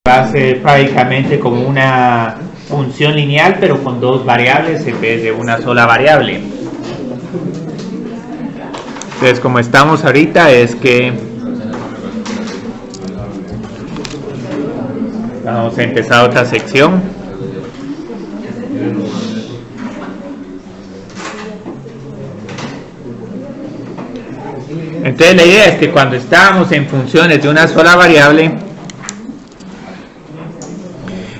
Va a ser prácticamente como una función lineal, pero con dos variables en vez de una sola variable. Entonces, como estamos ahorita, es que vamos a empezar otra sección. Entonces, la idea es que cuando estábamos en funciones de una sola variable,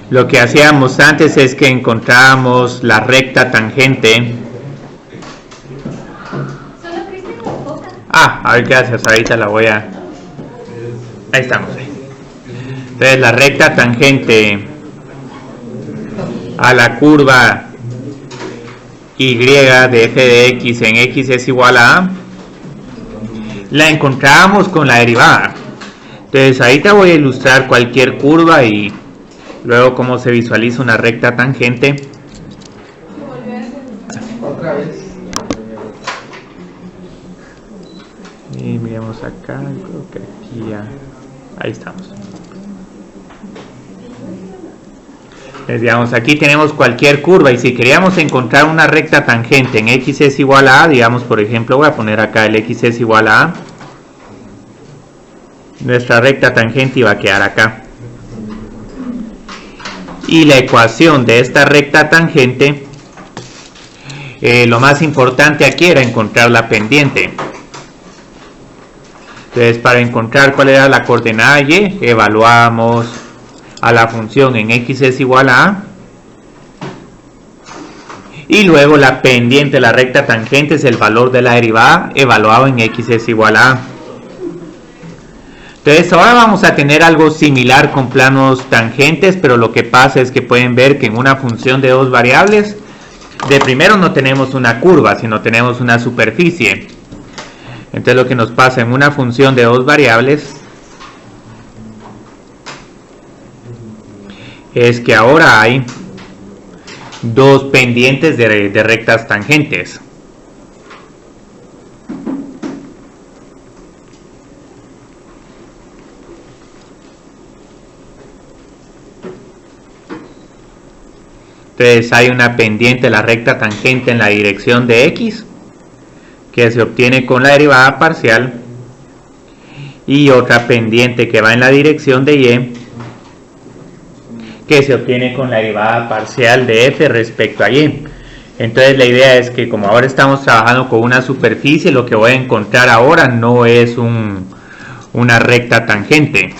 lo que hacíamos antes es que encontrábamos la recta tangente. A ver, gracias, ahorita la voy a... Ahí estamos. Entonces, la recta tangente a la curva y de f de x en x es igual a A, la encontrábamos con la derivada. Entonces, ahorita voy a ilustrar cualquier curva y luego cómo se visualiza una recta tangente. Otra vez. Y miremos acá, creo que aquí ya. Ahí estamos. Les digamos, aquí tenemos cualquier curva y si queríamos encontrar una recta tangente en x es igual a A, digamos, por ejemplo, voy a poner acá el x es igual a A. Nuestra recta tangente iba a quedar acá. Y la ecuación de esta recta tangente, lo más importante aquí era encontrar la pendiente. Entonces, para encontrar cuál era la coordenada y, evaluamos a la función en x es igual a A. Y luego la pendiente de la recta tangente es el valor de la derivada evaluado en x es igual a A. Entonces ahora vamos a tener algo similar con planos tangentes, pero lo que pasa es que pueden ver que en una función de dos variables, de primero no tenemos una curva, sino tenemos una superficie. Entonces lo que nos pasa en una función de dos variables es que ahora hay dos pendientes de rectas tangentes. Entonces hay una pendiente de la recta tangente en la dirección de x, que se obtiene con la derivada parcial, y otra pendiente que va en la dirección de y, que se obtiene con la derivada parcial de f respecto a y. Entonces la idea es que como ahora estamos trabajando con una superficie, lo que voy a encontrar ahora no es una recta tangente,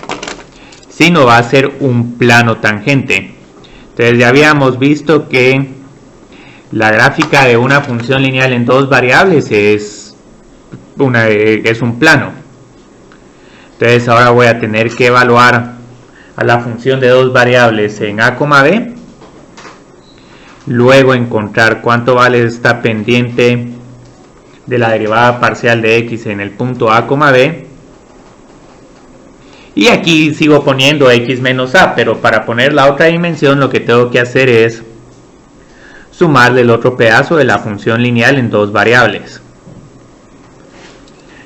sino va a ser un plano tangente. Entonces ya habíamos visto que la gráfica de una función lineal en dos variables es un plano. Entonces ahora voy a tener que evaluar a la función de dos variables en a, b, luego encontrar cuánto vale esta pendiente de la derivada parcial de x en el punto a, b, y aquí sigo poniendo x menos a, pero para poner la otra dimensión lo que tengo que hacer es sumarle el otro pedazo de la función lineal en dos variables.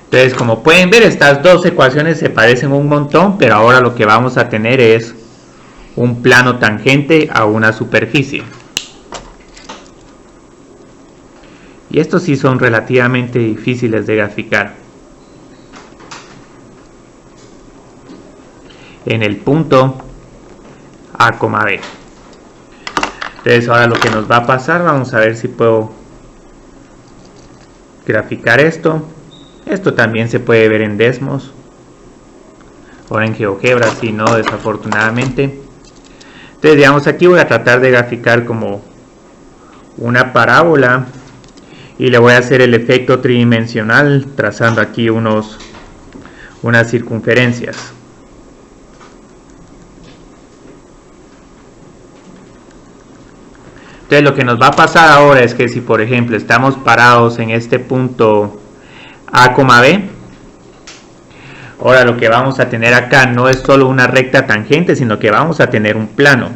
Entonces, como pueden ver, estas dos ecuaciones se parecen un montón, pero ahora lo que vamos a tener es un plano tangente a una superficie. Y estos sí son relativamente difíciles de graficar. En el punto a, b. Entonces ahora lo que nos va a pasar, vamos a ver si puedo graficar esto. Esto también se puede ver en Desmos. Ahora en GeoGebra sí, no, desafortunadamente. Entonces digamos aquí voy a tratar de graficar como una parábola y le voy a hacer el efecto tridimensional trazando aquí unas circunferencias. Entonces lo que nos va a pasar ahora es que si por ejemplo estamos parados en este punto a, b, ahora lo que vamos a tener acá no es solo una recta tangente, sino que vamos a tener un plano.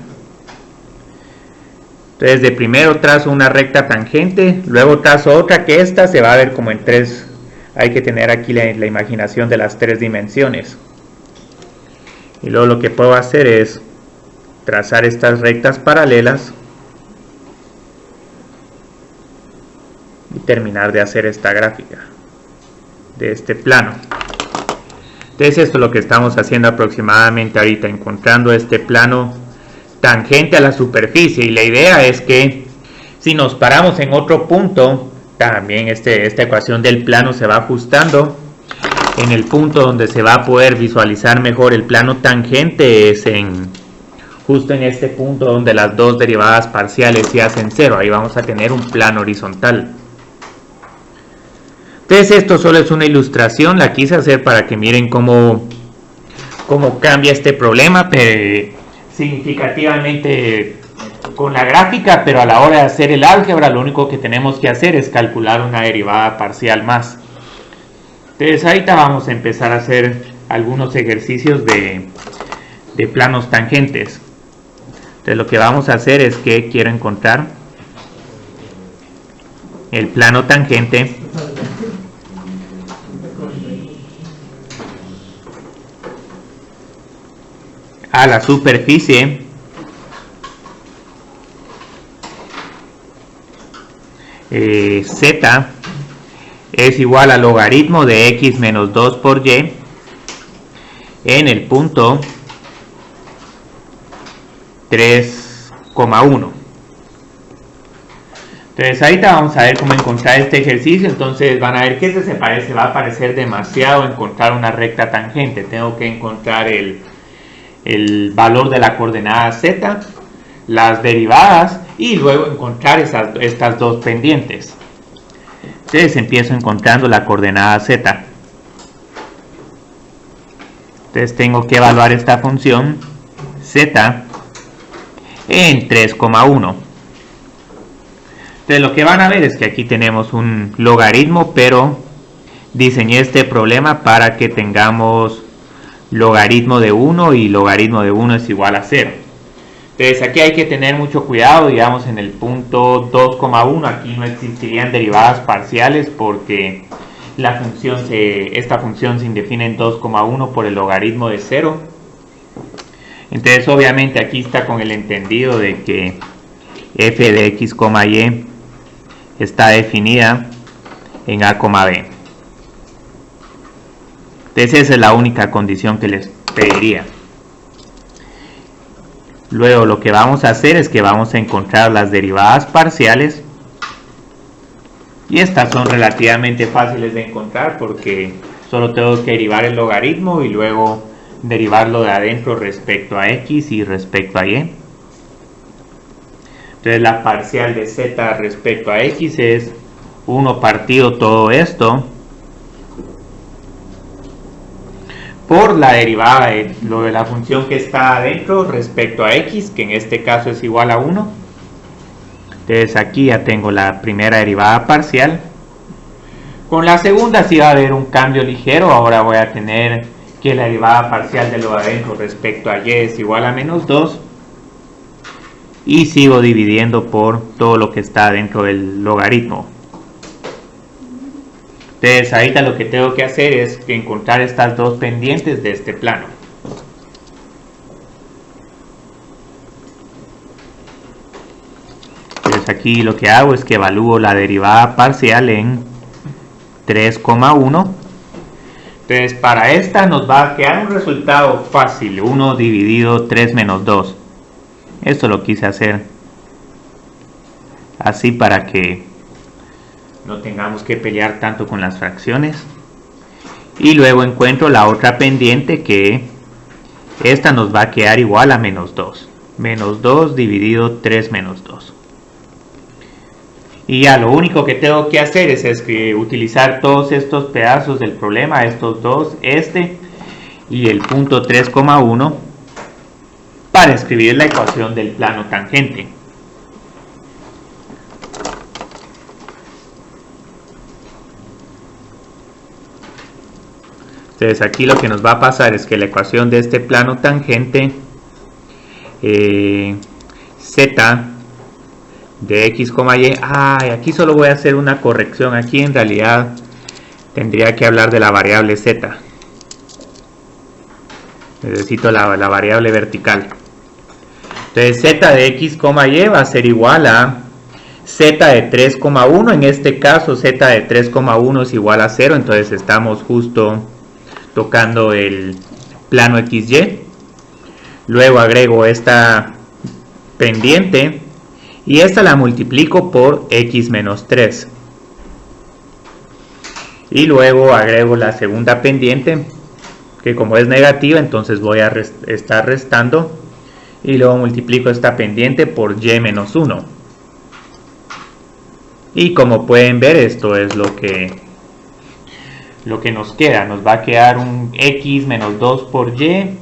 Entonces de primero trazo una recta tangente, luego trazo otra que esta se va a ver como en tres. Hay que tener aquí la imaginación de las tres dimensiones. Y luego lo que puedo hacer es trazar estas rectas paralelas y terminar de hacer esta gráfica de este plano. Entonces esto es lo que estamos haciendo aproximadamente ahorita, encontrando este plano tangente a la superficie, y la idea es que si nos paramos en otro punto, también esta ecuación del plano se va ajustando. En el punto donde se va a poder visualizar mejor el plano tangente es justo en este punto donde las dos derivadas parciales se hacen cero. Ahí vamos a tener un plano horizontal. Entonces esto solo es una ilustración, la quise hacer para que miren cómo cambia este problema significativamente con la gráfica, pero a la hora de hacer el álgebra lo único que tenemos que hacer es calcular una derivada parcial más. Entonces ahorita vamos a empezar a hacer algunos ejercicios de planos tangentes. Entonces lo que vamos a hacer es que quiero encontrar el plano tangente a la superficie z es igual al logaritmo de x menos 2 por y en el punto 3,1. Entonces ahorita vamos a ver cómo encontrar este ejercicio. Entonces van a ver que se va a parecer demasiado encontrar una recta tangente. Tengo que encontrar el valor de la coordenada z, las derivadas y luego encontrar estas dos pendientes. Entonces empiezo encontrando la coordenada z. Entonces tengo que evaluar esta función z en 3,1. Entonces lo que van a ver es que aquí tenemos un logaritmo, pero diseñé este problema para que tengamos logaritmo de 1 y logaritmo de 1 es igual a 0. Entonces aquí hay que tener mucho cuidado, digamos en el punto 2,1 aquí no existirían derivadas parciales porque esta función se define en 2,1 por el logaritmo de 0. Entonces obviamente aquí está con el entendido de que f de x, y está definida en a, b. Entonces esa es la única condición que les pediría. Luego lo que vamos a hacer es que vamos a encontrar las derivadas parciales, y estas son relativamente fáciles de encontrar porque solo tengo que derivar el logaritmo y luego derivarlo de adentro respecto a x y respecto a y. Entonces la parcial de z respecto a x es 1 partido todo esto por la derivada de la función que está adentro respecto a x, que en este caso es igual a 1. Entonces aquí ya tengo la primera derivada parcial. Con la segunda sí va a haber un cambio ligero. Ahora voy a tener que la derivada parcial de lo de adentro respecto a y es igual a menos 2. Y sigo dividiendo por todo lo que está dentro del logaritmo. Entonces ahorita lo que tengo que hacer es encontrar estas dos pendientes de este plano. Entonces aquí lo que hago es que evalúo la derivada parcial en 3,1. Entonces para esta nos va a quedar un resultado fácil, 1 dividido 3 menos 2. Esto lo quise hacer así para que no tengamos que pelear tanto con las fracciones. Y luego encuentro la otra pendiente, que esta nos va a quedar igual a menos 2. Menos 2 dividido 3 menos 2. Y ya lo único que tengo que hacer es utilizar todos estos pedazos del problema, estos dos, y el punto 3,1, para escribir la ecuación del plano tangente. Entonces aquí lo que nos va a pasar es que la ecuación de este plano tangente z de x, y, aquí solo voy a hacer una corrección. Aquí en realidad tendría que hablar de la variable z. Necesito la variable vertical. Entonces z de x, y va a ser igual a z de 3,1. En este caso z de 3,1 es igual a 0. Entonces estamos justo tocando el plano XY. Luego agrego esta pendiente y esta la multiplico por x menos 3. Y luego agrego la segunda pendiente, que como es negativa, entonces voy a estar restando. Y luego multiplico esta pendiente por y menos 1. Y como pueden ver, esto es lo que nos queda. Nos va a quedar un x menos 2 por y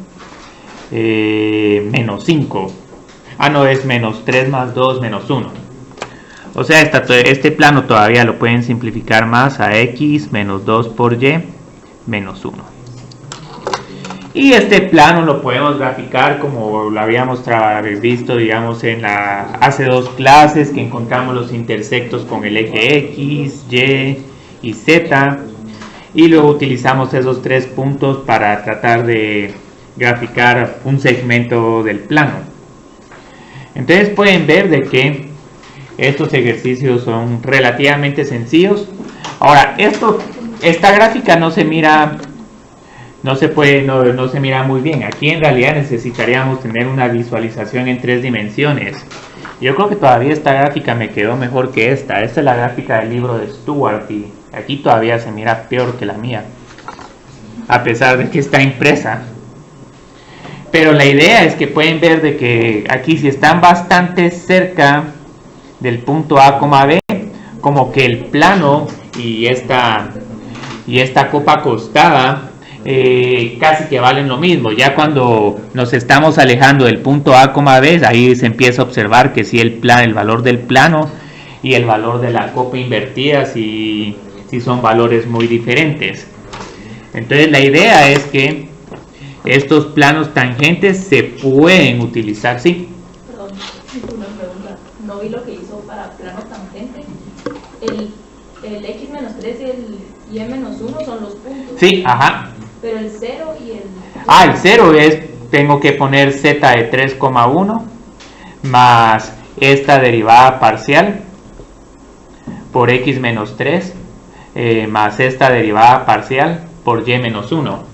menos 5. Ah, no, es menos 3 más 2 menos 1. O sea, este plano todavía lo pueden simplificar más a x menos 2 por y menos 1. Y este plano lo podemos graficar como lo habíamos visto, digamos, hace 2 clases, que encontramos los intersectos con el eje X, Y y Z. Y luego utilizamos esos 3 puntos para tratar de graficar un segmento del plano. Entonces pueden ver de que estos ejercicios son relativamente sencillos. Ahora, esta gráfica no se mira muy bien. Aquí en realidad necesitaríamos tener una visualización en 3 dimensiones. Yo creo que todavía esta gráfica me quedó mejor que esta. Esta es la gráfica del libro de Stewart y aquí todavía se mira peor que la mía, a pesar de que está impresa. Pero la idea es que pueden ver de que aquí, si están bastante cerca del punto A, B, como que el plano y esta copa acostada casi que valen lo mismo. Ya cuando nos estamos alejando del punto A, B, ahí se empieza a observar que si el valor del plano y el valor de la copa invertida si son valores muy diferentes. Entonces la idea es que estos planos tangentes se pueden utilizar, ¿sí? Perdón, una pregunta. No vi lo que hizo para plano tangente. El x menos 3 y el y menos 1 son los puntos. Sí, ajá. Pero el 0 y el... Ah, el 0 tengo que poner z de 3,1 más esta derivada parcial por x menos 3 más esta derivada parcial por y menos 1.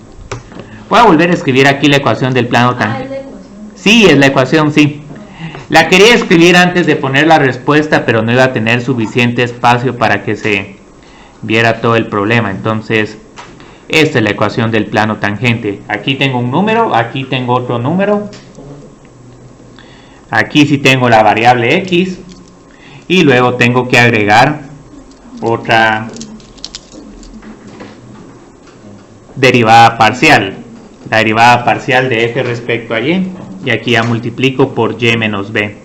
Voy a volver a escribir aquí la ecuación del plano tangente. ¿Es la ecuación? Sí, es la ecuación, sí. La quería escribir antes de poner la respuesta, pero no iba a tener suficiente espacio para que se viera todo el problema. Entonces, esta es la ecuación del plano tangente. Aquí tengo un número, aquí tengo otro número. Aquí sí tengo la variable x. Y luego tengo que agregar otra derivada parcial. La derivada parcial de f respecto a y. Y aquí ya multiplico por y menos b.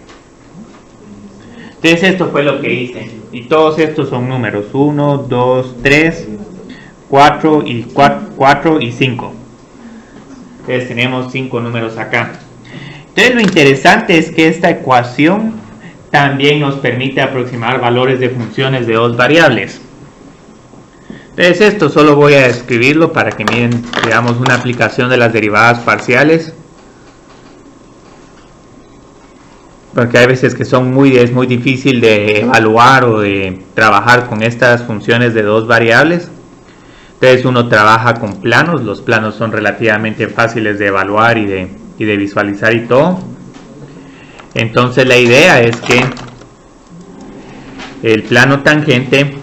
Entonces esto fue lo que hice. Y todos estos son números. 1, 2, 3, 4 y 5. Entonces tenemos 5 números acá. Entonces lo interesante es que esta ecuación también nos permite aproximar valores de funciones de 2 variables. Entonces esto solo voy a escribirlo para que miren, digamos, una aplicación de las derivadas parciales. Porque hay veces que es muy difícil de evaluar o de trabajar con estas funciones de 2 variables. Entonces uno trabaja con planos. Los planos son relativamente fáciles de evaluar y de visualizar y todo. Entonces la idea es que el plano tangente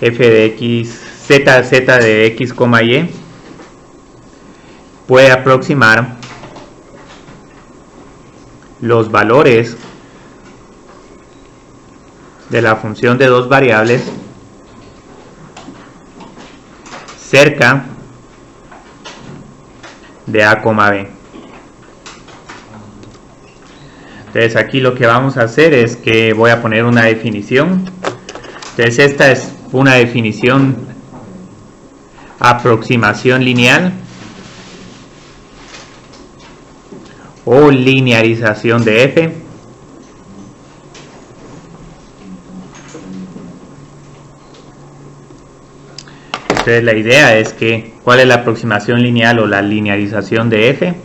f de x, z de x, y puede aproximar los valores de la función de 2 variables cerca de A, B. Entonces aquí lo que vamos a hacer es que voy a poner una definición. Entonces esta es una definición aproximación lineal o linearización de f. Entonces la idea es que, ¿cuál es la aproximación lineal o la linealización de f?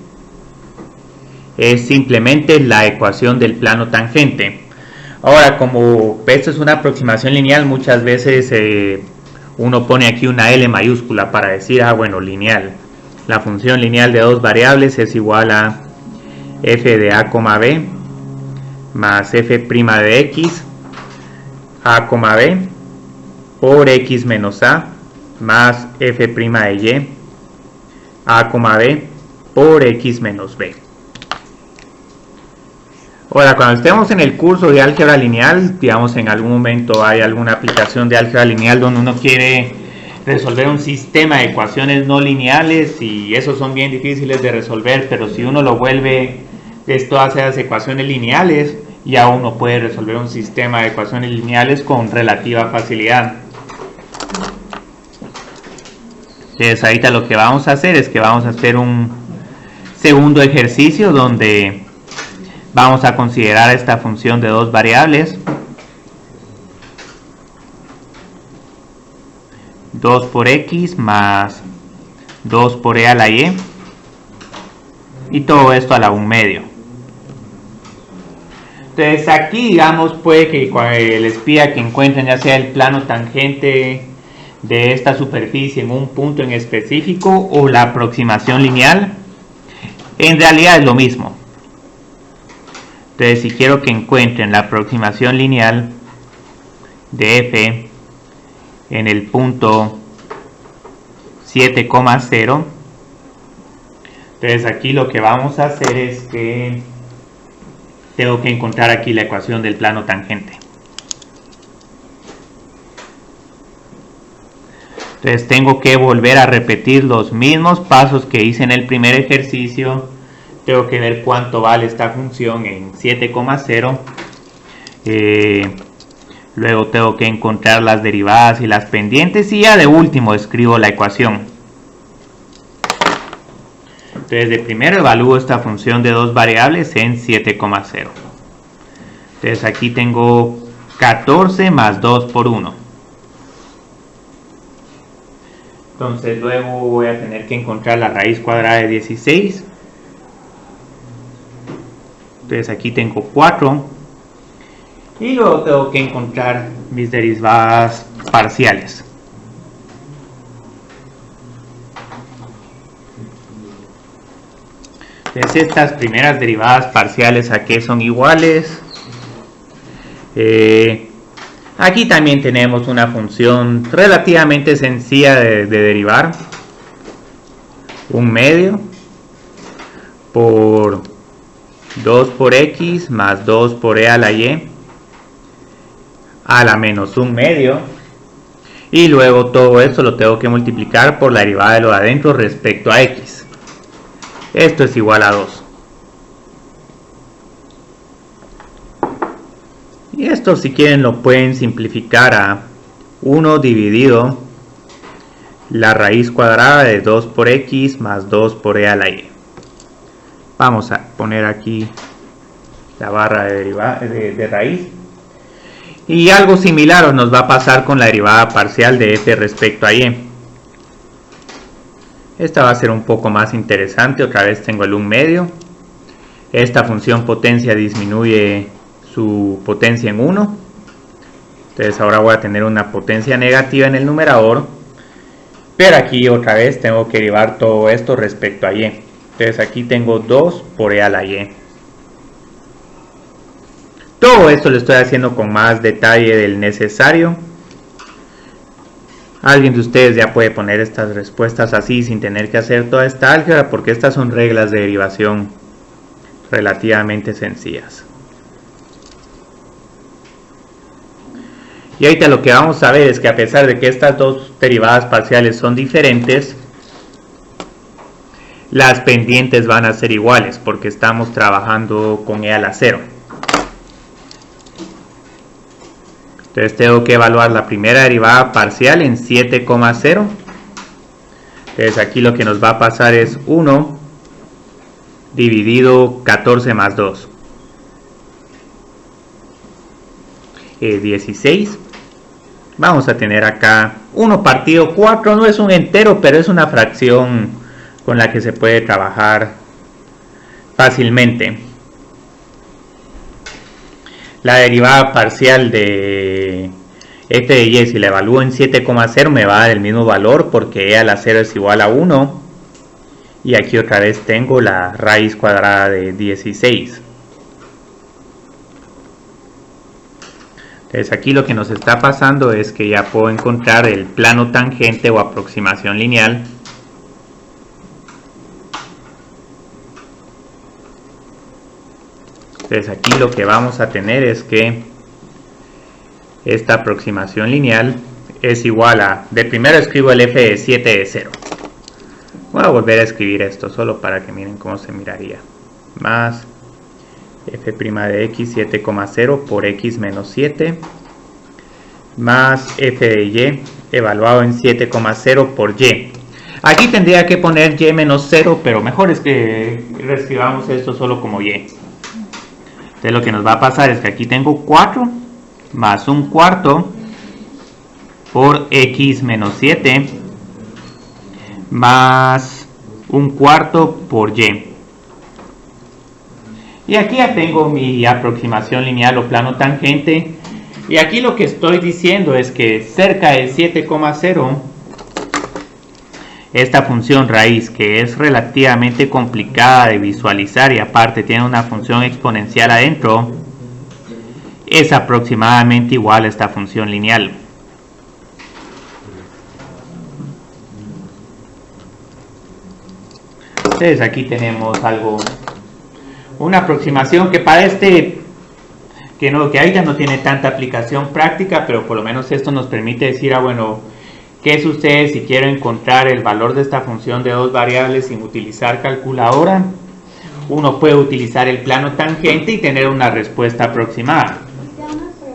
Es simplemente la ecuación del plano tangente. Ahora, como esto es una aproximación lineal, muchas veces uno pone aquí una L mayúscula para decir, bueno, lineal. La función lineal de dos variables es igual a f de a, b más f' de x, a, b, por x menos a, más f' de y, a, b, por x menos b. Ahora, cuando estemos en el curso de álgebra lineal, digamos en algún momento hay alguna aplicación de álgebra lineal donde uno quiere resolver un sistema de ecuaciones no lineales, y esos son bien difíciles de resolver, pero si uno lo vuelve todas esas ecuaciones lineales, ya uno puede resolver un sistema de ecuaciones lineales con relativa facilidad. Entonces ahorita lo que vamos a hacer es que vamos a hacer un segundo ejercicio donde vamos a considerar esta función de dos variables, 2 por x más 2 por e a la y, y todo esto a la 1 medio. Entonces aquí, digamos, puede que les pida que encuentren ya sea el plano tangente de esta superficie en un punto en específico o la aproximación lineal. En realidad es lo mismo. Entonces, si quiero que encuentren la aproximación lineal de f en el punto 7,0, entonces aquí lo que vamos a hacer es que tengo que encontrar aquí la ecuación del plano tangente. Entonces tengo que volver a repetir los mismos pasos que hice en el primer ejercicio. Tengo que ver cuánto vale esta función en 7,0. Luego tengo que encontrar las derivadas y las pendientes, y ya de último escribo la ecuación. Entonces de primero evalúo esta función de dos variables en 7,0. Entonces aquí tengo 14 más 2 por 1. Entonces luego voy a tener que encontrar la raíz cuadrada de 16. Entonces aquí tengo 4. Y luego tengo que encontrar mis derivadas parciales. Entonces estas primeras derivadas parciales aquí son iguales. Aquí también tenemos una función relativamente sencilla de derivar. 1 medio por 2 por x más 2 por e a la y a la menos 1 medio. Y luego todo esto lo tengo que multiplicar por la derivada de lo de adentro respecto a x. Esto es igual a 2. Y esto, si quieren, lo pueden simplificar a 1 dividido la raíz cuadrada de 2 por x más 2 por e a la y. Vamos a poner aquí la barra de raíz. Y algo similar nos va a pasar con la derivada parcial de f respecto a y. Esta va a ser un poco más interesante. Otra vez tengo el 1 medio. Esta función potencia disminuye su potencia en 1. Entonces ahora voy a tener una potencia negativa en el numerador. Pero aquí otra vez tengo que derivar todo esto respecto a y. Entonces aquí tengo 2 por e a la y. Todo esto lo estoy haciendo con más detalle del necesario. Alguien de ustedes ya puede poner estas respuestas así sin tener que hacer toda esta álgebra, porque estas son reglas de derivación relativamente sencillas. Y ahorita lo que vamos a ver es que a pesar de que estas dos derivadas parciales son diferentes, las pendientes van a ser iguales porque estamos trabajando con e a la 0. Entonces tengo que evaluar la primera derivada parcial en 7,0. Entonces aquí lo que nos va a pasar es 1 dividido 14 más 2. 16. Vamos a tener acá 1 partido 4 no es un entero, pero es una fracción con la que se puede trabajar fácilmente. La derivada parcial de f de y, si la evalúo en 7,0, me va a dar el mismo valor porque e a la 0 es igual a 1. Y aquí otra vez tengo la raíz cuadrada de 16. Entonces aquí lo que nos está pasando es que ya puedo encontrar el plano tangente o aproximación lineal. Entonces aquí lo que vamos a tener es que esta aproximación lineal es igual a, de primero escribo el f de 7 de 0. Voy a volver a escribir esto solo para que miren cómo se miraría. Más f' de x 7,0 por x menos 7 más f de y evaluado en 7,0 por y. Aquí tendría que poner y menos 0, pero mejor es que reescribamos esto solo como y. Entonces lo que nos va a pasar es que aquí tengo 4 más un cuarto por x menos 7 más un cuarto por y. Y aquí ya tengo mi aproximación lineal o plano tangente. Y aquí lo que estoy diciendo es que cerca de 7,0, esta función raíz, que es relativamente complicada de visualizar y aparte tiene una función exponencial adentro, es aproximadamente igual a esta función lineal. Entonces aquí tenemos algo, una aproximación que para que ahorita no tiene tanta aplicación práctica, pero por lo menos esto nos permite decir, bueno, ¿qué sucede si quiero encontrar el valor de esta función de dos variables sin utilizar calculadora? Uno puede utilizar el plano tangente y tener una respuesta aproximada.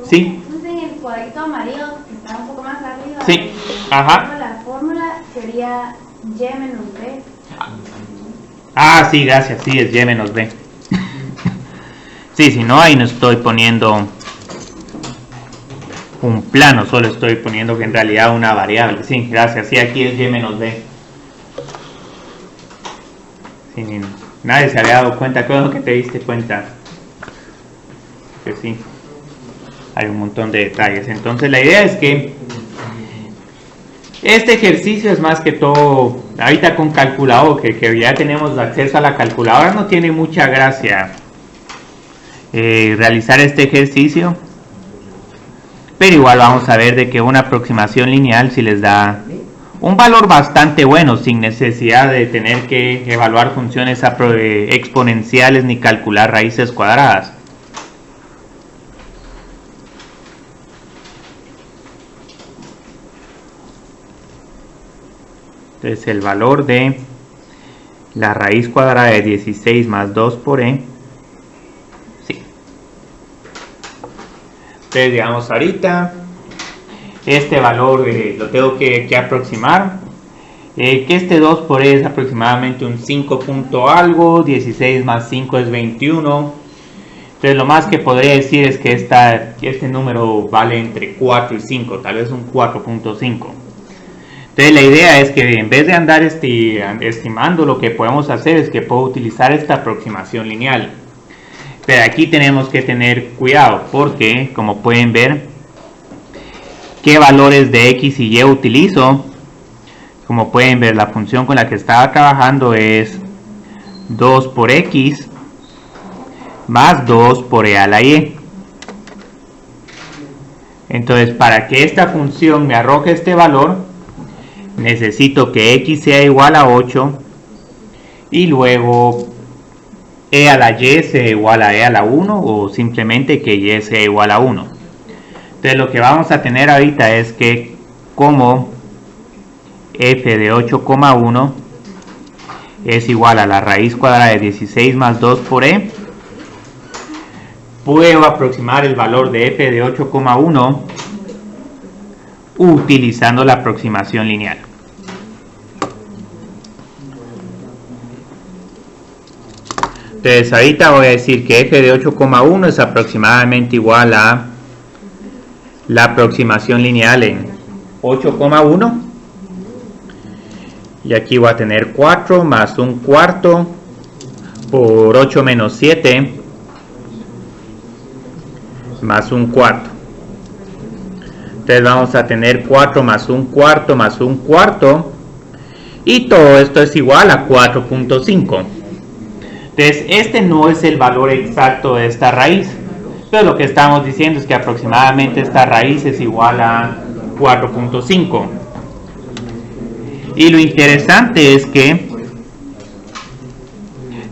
Sí. En el cuadrito amarillo, que está un poco más arriba, sí. Ajá. La fórmula sería y menos b. Ah, sí, gracias, sí, es y menos b. Sí, si no, ahí no estoy poniendo un plano, solo estoy poniendo que en realidad una variable. Sí, gracias, sí, aquí es y menos b. Sí, nadie se había dado cuenta, creo que te diste cuenta. Que sí, hay un montón de detalles. Entonces la idea es que este ejercicio es más que todo, ahorita con calculador, que ya tenemos acceso a la calculadora, no tiene mucha gracia realizar este ejercicio, pero igual vamos a ver de que una aproximación lineal si les da un valor bastante bueno sin necesidad de tener que evaluar funciones exponenciales ni calcular raíces cuadradas. Entonces el valor de la raíz cuadrada de 16 más 2 por e. Sí. Entonces digamos ahorita este valor lo tengo que aproximar. Que este 2 por e es aproximadamente un 5 punto algo. 16 más 5 es 21. Entonces lo más que podría decir es que este número vale entre 4 y 5. Tal vez un 4.5. Entonces la idea es que en vez de andar estimando, lo que podemos hacer es que puedo utilizar esta aproximación lineal. Pero aquí tenemos que tener cuidado porque, como pueden ver, ¿qué valores de x y y utilizo? Como pueden ver, la función con la que estaba trabajando es 2 por x más 2 por e a la y. Entonces, para que esta función me arroje este valor, necesito que x sea igual a 8 y luego e a la y sea igual a e a la 1 o simplemente que y sea igual a 1. Entonces lo que vamos a tener ahorita es que como f de 8,1 es igual a la raíz cuadrada de 16 más 2 por e, puedo aproximar el valor de f de 8,1 utilizando la aproximación lineal. Entonces ahorita voy a decir que f de 8,1 es aproximadamente igual a la aproximación lineal en 8,1. Y aquí voy a tener 4 más un cuarto por 8 menos 7 más un cuarto. Entonces vamos a tener 4 más un cuarto más un cuarto. Y todo esto es igual a 4.5. Entonces este no es el valor exacto de esta raíz. Pero lo que estamos diciendo es que aproximadamente esta raíz es igual a 4.5. Y lo interesante es que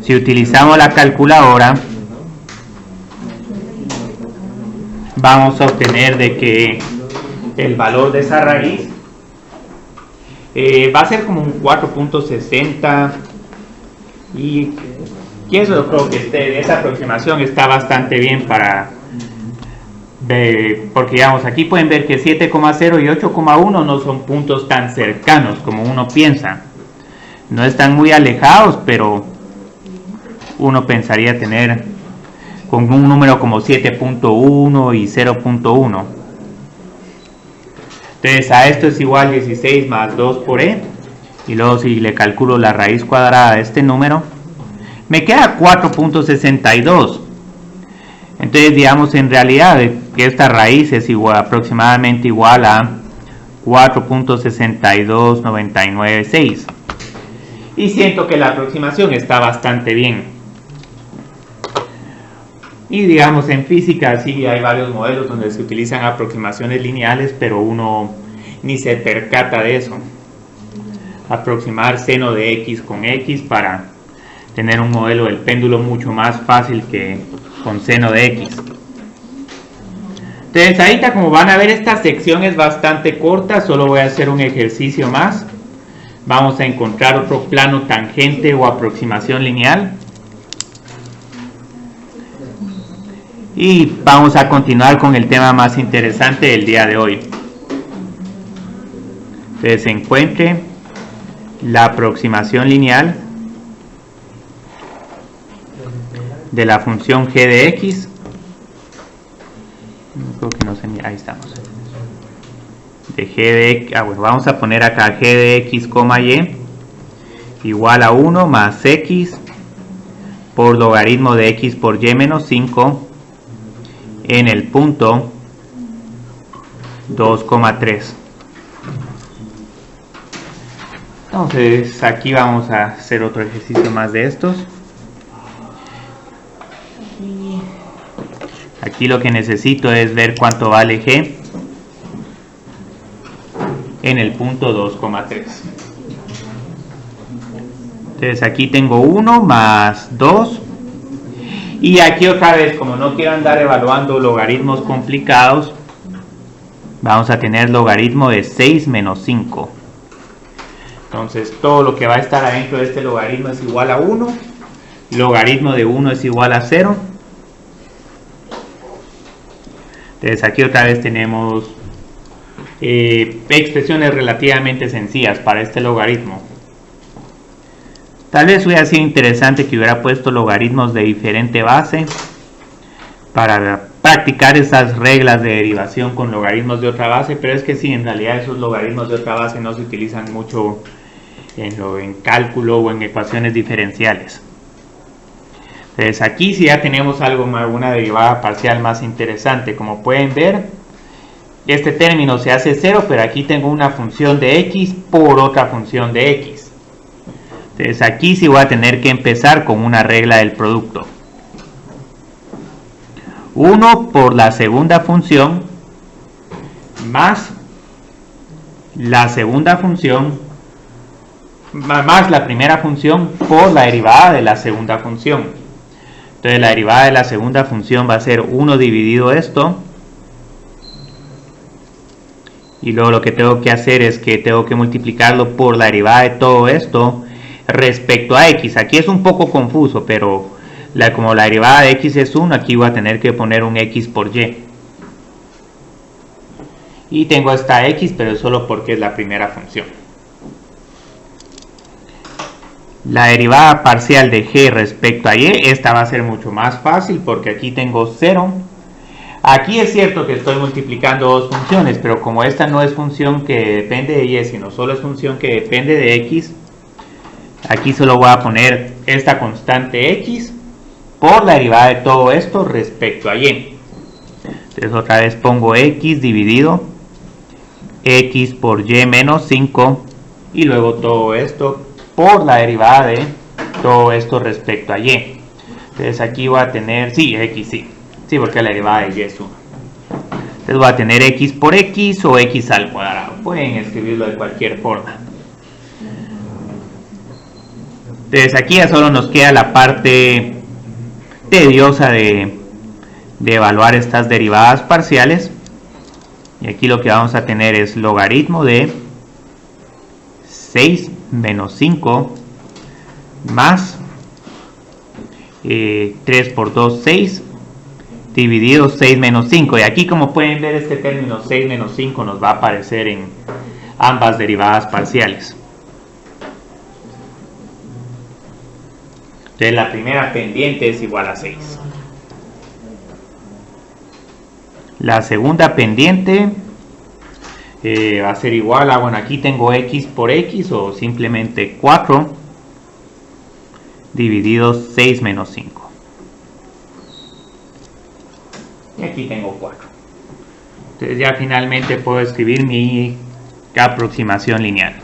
si utilizamos la calculadora, vamos a obtener de que el valor de esa raíz va a ser como un 4.60 y eso yo creo que esta aproximación está bastante bien para porque digamos aquí pueden ver que 7,0 y 8,1 no son puntos tan cercanos como uno piensa, no están muy alejados, pero uno pensaría tener con un número como 7.1 y 0.1. Entonces a esto es igual 16 más 2 por e, y luego si le calculo la raíz cuadrada de este número me queda 4.62. Entonces digamos en realidad que esta raíz es igual, aproximadamente igual a 4.62996, y siento que la aproximación está bastante bien. Y digamos en física sí hay varios modelos donde se utilizan aproximaciones lineales, pero uno ni se percata de eso. Aproximar seno de x con x para tener un modelo del péndulo mucho más fácil que con seno de x. Entonces ahorita, como van a ver, esta sección es bastante corta, solo voy a hacer un ejercicio más. Vamos a encontrar otro plano tangente o aproximación lineal. Y vamos a continuar con el tema más interesante del día de hoy. Entonces encuentre la aproximación lineal de la función g de x. Creo que no sé ni, ahí estamos. De g de x, bueno, vamos a poner acá g de x, y igual a 1 más x por logaritmo de x por y menos 5 en el punto 2,3. Entonces aquí vamos a hacer otro ejercicio más de estos. Aquí lo que necesito es ver cuánto vale g en el punto 2,3. Entonces aquí tengo 1 más 2. Y aquí otra vez, como no quiero andar evaluando logaritmos complicados, vamos a tener logaritmo de 6 menos 5. Entonces todo lo que va a estar adentro de este logaritmo es igual a 1. Logaritmo de 1 es igual a 0. Entonces aquí otra vez tenemos expresiones relativamente sencillas para este logaritmo. Tal vez hubiera sido interesante que hubiera puesto logaritmos de diferente base para practicar esas reglas de derivación con logaritmos de otra base, pero es que sí, en realidad esos logaritmos de otra base no se utilizan mucho en cálculo o en ecuaciones diferenciales. Entonces aquí sí ya tenemos alguna derivada parcial más interesante. Como pueden ver, este término se hace 0, pero aquí tengo una función de x por otra función de x. Entonces aquí sí voy a tener que empezar con una regla del producto. 1 por la segunda función más la segunda función más la primera función por la derivada de la segunda función. Entonces la derivada de la segunda función va a ser 1 dividido esto. Y luego lo que tengo que hacer es que tengo que multiplicarlo por la derivada de todo esto respecto a x. Aquí es un poco confuso, pero como la derivada de x es 1, aquí voy a tener que poner un x por y. Y tengo esta x, pero es solo porque es la primera función. La derivada parcial de g respecto a y, esta va a ser mucho más fácil porque aquí tengo 0. Aquí es cierto que estoy multiplicando dos funciones, pero como esta no es función que depende de y, sino solo es función que depende de x, aquí solo voy a poner esta constante x por la derivada de todo esto respecto a y. Entonces otra vez pongo x dividido x por y menos 5 y luego todo esto por la derivada de todo esto respecto a y. Entonces aquí voy a tener, sí, x, sí, porque la derivada de y es 1. Entonces voy a tener x por x o x al cuadrado. Pueden escribirlo de cualquier forma. Entonces aquí ya solo nos queda la parte tediosa de evaluar estas derivadas parciales. Y aquí lo que vamos a tener es logaritmo de 6 menos 5 más 3 por 2, 6 dividido 6 menos 5. Y aquí, como pueden ver, este término 6 menos 5 nos va a aparecer en ambas derivadas parciales. Entonces la primera pendiente es igual a 6. La segunda pendiente va a ser igual a, bueno, aquí tengo x por x o simplemente 4 dividido 6 menos 5. Y aquí tengo 4. Entonces ya finalmente puedo escribir mi aproximación lineal.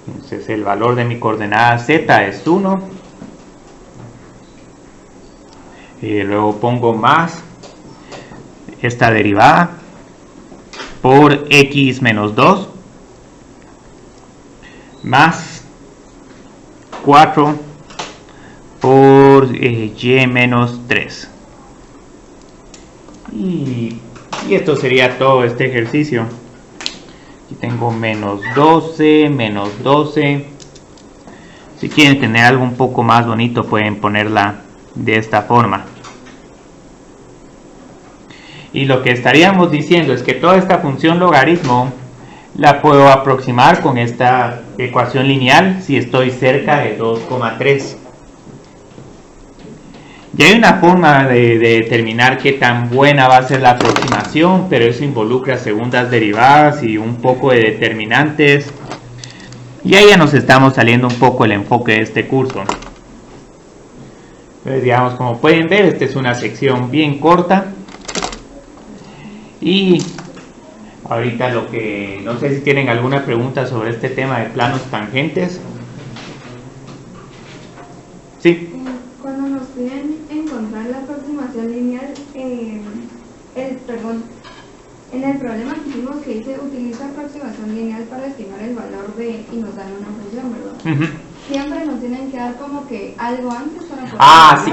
Entonces el valor de mi coordenada z es 1. Y luego pongo más esta derivada por x menos 2 más 4 por y menos 3. Y esto sería todo este ejercicio. Aquí tengo menos 12, menos 12. Si quieren tener algo un poco más bonito, pueden ponerla de esta forma. Y lo que estaríamos diciendo es que toda esta función logaritmo la puedo aproximar con esta ecuación lineal si estoy cerca de 2,3. Y hay una forma de determinar qué tan buena va a ser la aproximación, pero eso involucra segundas derivadas y un poco de determinantes. Y ahí ya nos estamos saliendo un poco el enfoque de este curso. Entonces, digamos, como pueden ver, esta es una sección bien corta. Y ahorita no sé si tienen alguna pregunta sobre este tema de planos tangentes. Sí. Cuando nos piden encontrar la aproximación lineal, en el problema que hicimos que dice utiliza aproximación lineal para estimar el valor de y nos dan una función, ¿verdad? Siempre nos tienen que dar como que algo antes para poder sí. Así.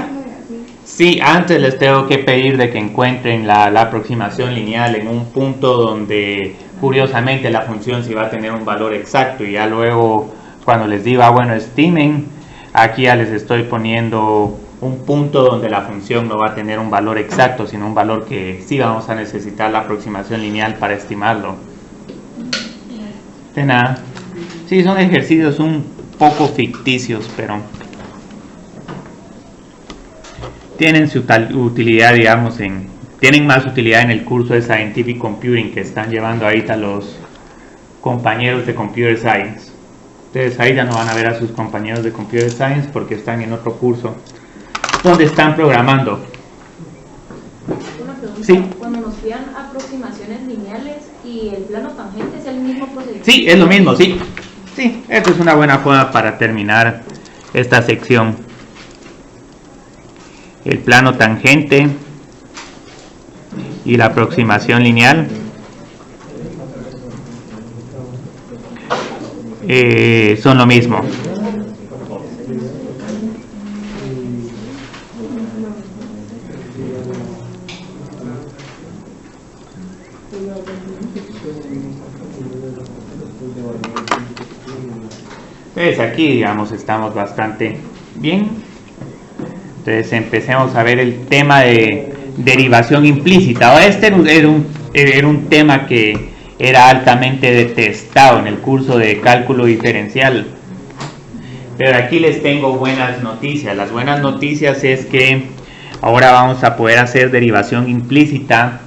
Sí, antes les tengo que pedir de que encuentren la aproximación lineal en un punto donde curiosamente la función sí va a tener un valor exacto, y ya luego cuando les diga, bueno, estimen, aquí ya les estoy poniendo un punto donde la función no va a tener un valor exacto, sino un valor que sí vamos a necesitar la aproximación lineal para estimarlo. De nada. Sí, son ejercicios un poco ficticios, pero tienen su utilidad, digamos, tienen más utilidad en el curso de Scientific Computing que están llevando ahorita los compañeros de Computer Science. Ustedes ahí ya no van a ver a sus compañeros de Computer Science porque están en otro curso donde están programando. Una pregunta. Sí. Cuando nos pidan aproximaciones lineales y el plano tangente, ¿es el mismo procedimiento? Sí, es lo mismo, sí. Sí, esto es una buena forma para terminar esta sección. El plano tangente y la aproximación lineal son lo mismo. Entonces aquí, digamos, estamos bastante bien. Entonces empecemos a ver el tema de derivación implícita. Ahora este era un tema que era altamente detestado en el curso de cálculo diferencial. Pero aquí les tengo buenas noticias. Las buenas noticias es que ahora vamos a poder hacer derivación implícita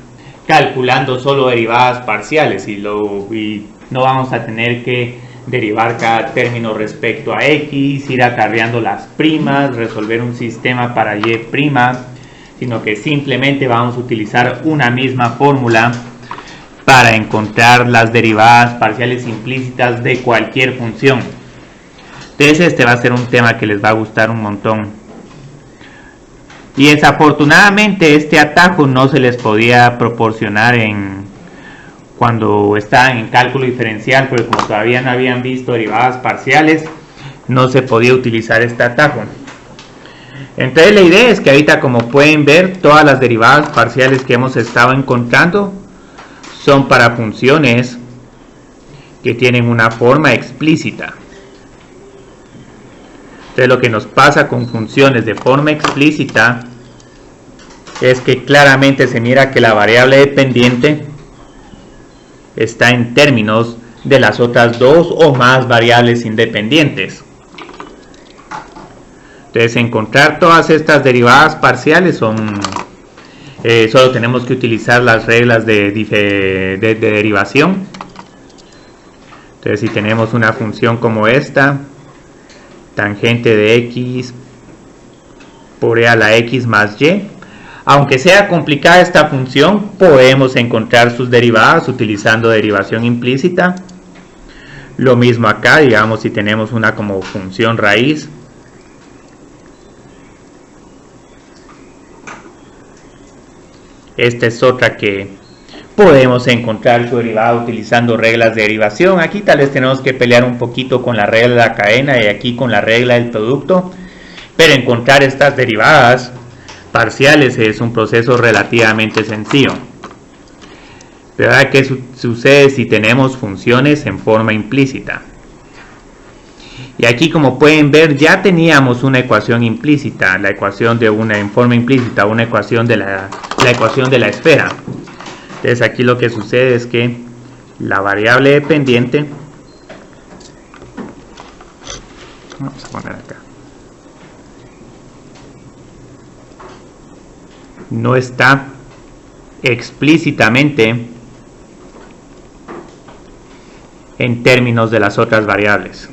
calculando solo derivadas parciales y no vamos a tener que derivar cada término respecto a x, ir acarreando las primas, resolver un sistema para y', sino que simplemente vamos a utilizar una misma fórmula para encontrar las derivadas parciales implícitas de cualquier función. Entonces este va a ser un tema que les va a gustar un montón. Y desafortunadamente este atajo no se les podía proporcionar cuando estaban en cálculo diferencial, porque como todavía no habían visto derivadas parciales, no se podía utilizar este atajo. Entonces la idea es que ahorita, como pueden ver, todas las derivadas parciales que hemos estado encontrando son para funciones que tienen una forma explícita. Entonces lo que nos pasa con funciones de forma explícita es que claramente se mira que la variable dependiente está en términos de las otras dos o más variables independientes. Entonces encontrar todas estas derivadas parciales solo tenemos que utilizar las reglas de derivación. Entonces si tenemos una función como esta, tangente de x por e a la x más y, aunque sea complicada esta función, podemos encontrar sus derivadas utilizando derivación implícita. Lo mismo acá, digamos, si tenemos una como función raíz. Esta es otra que podemos encontrar su derivada utilizando reglas de derivación. Aquí tal vez tenemos que pelear un poquito con la regla de la cadena y aquí con la regla del producto. Pero encontrar estas derivadas parciales es un proceso relativamente sencillo. Pero ahora, ¿qué sucede si tenemos funciones en forma implícita? Y aquí, como pueden ver, ya teníamos una ecuación implícita, la ecuación de una en forma implícita, una ecuación de la ecuación de la esfera. Entonces aquí lo que sucede es que la variable dependiente, vamos a poner acá, no está explícitamente en términos de las otras variables.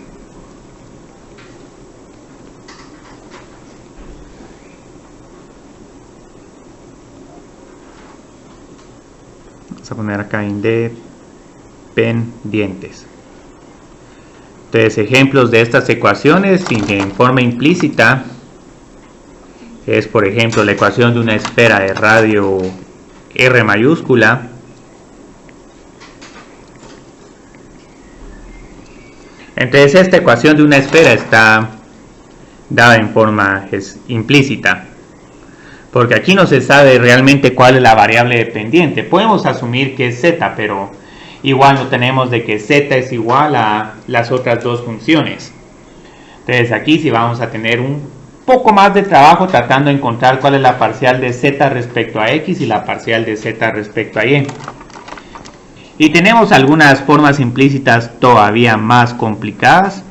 Vamos a poner acá independientes. Entonces, ejemplos de estas ecuaciones en forma implícita es, por ejemplo, la ecuación de una esfera de radio R mayúscula. Entonces esta ecuación de una esfera está dada en forma implícita, porque aquí no se sabe realmente cuál es la variable dependiente. Podemos asumir que es z, pero igual no tenemos de que z es igual a las otras dos funciones. Entonces aquí sí vamos a tener un poco más de trabajo tratando de encontrar cuál es la parcial de z respecto a x y la parcial de z respecto a y. Y tenemos algunas formas implícitas todavía más complicadas,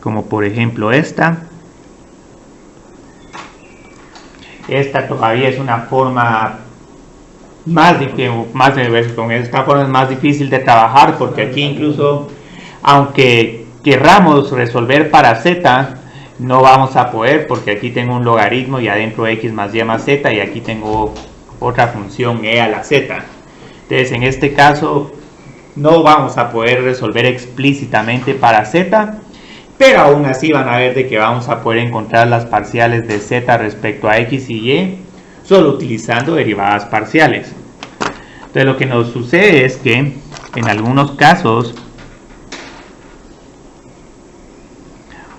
como por ejemplo esta. Esta todavía es una forma más difícil de trabajar, porque aquí incluso, aunque querramos resolver para z, no vamos a poder, porque aquí tengo un logaritmo y adentro x más y más z, y aquí tengo otra función e a la z. Entonces en este caso no vamos a poder resolver explícitamente para z, pero aún así van a ver de que vamos a poder encontrar las parciales de z respecto a x y y solo utilizando derivadas parciales. Entonces lo que nos sucede es que en algunos casos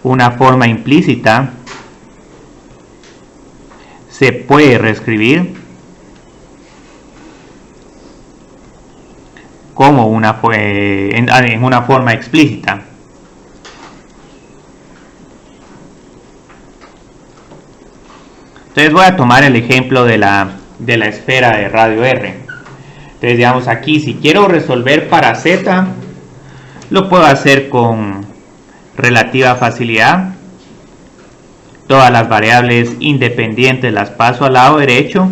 una forma implícita se puede reescribir como en una forma explícita. Entonces voy a tomar el ejemplo de la esfera de radio R. Entonces digamos aquí, si quiero resolver para z, lo puedo hacer con relativa facilidad. Todas las variables independientes las paso al lado derecho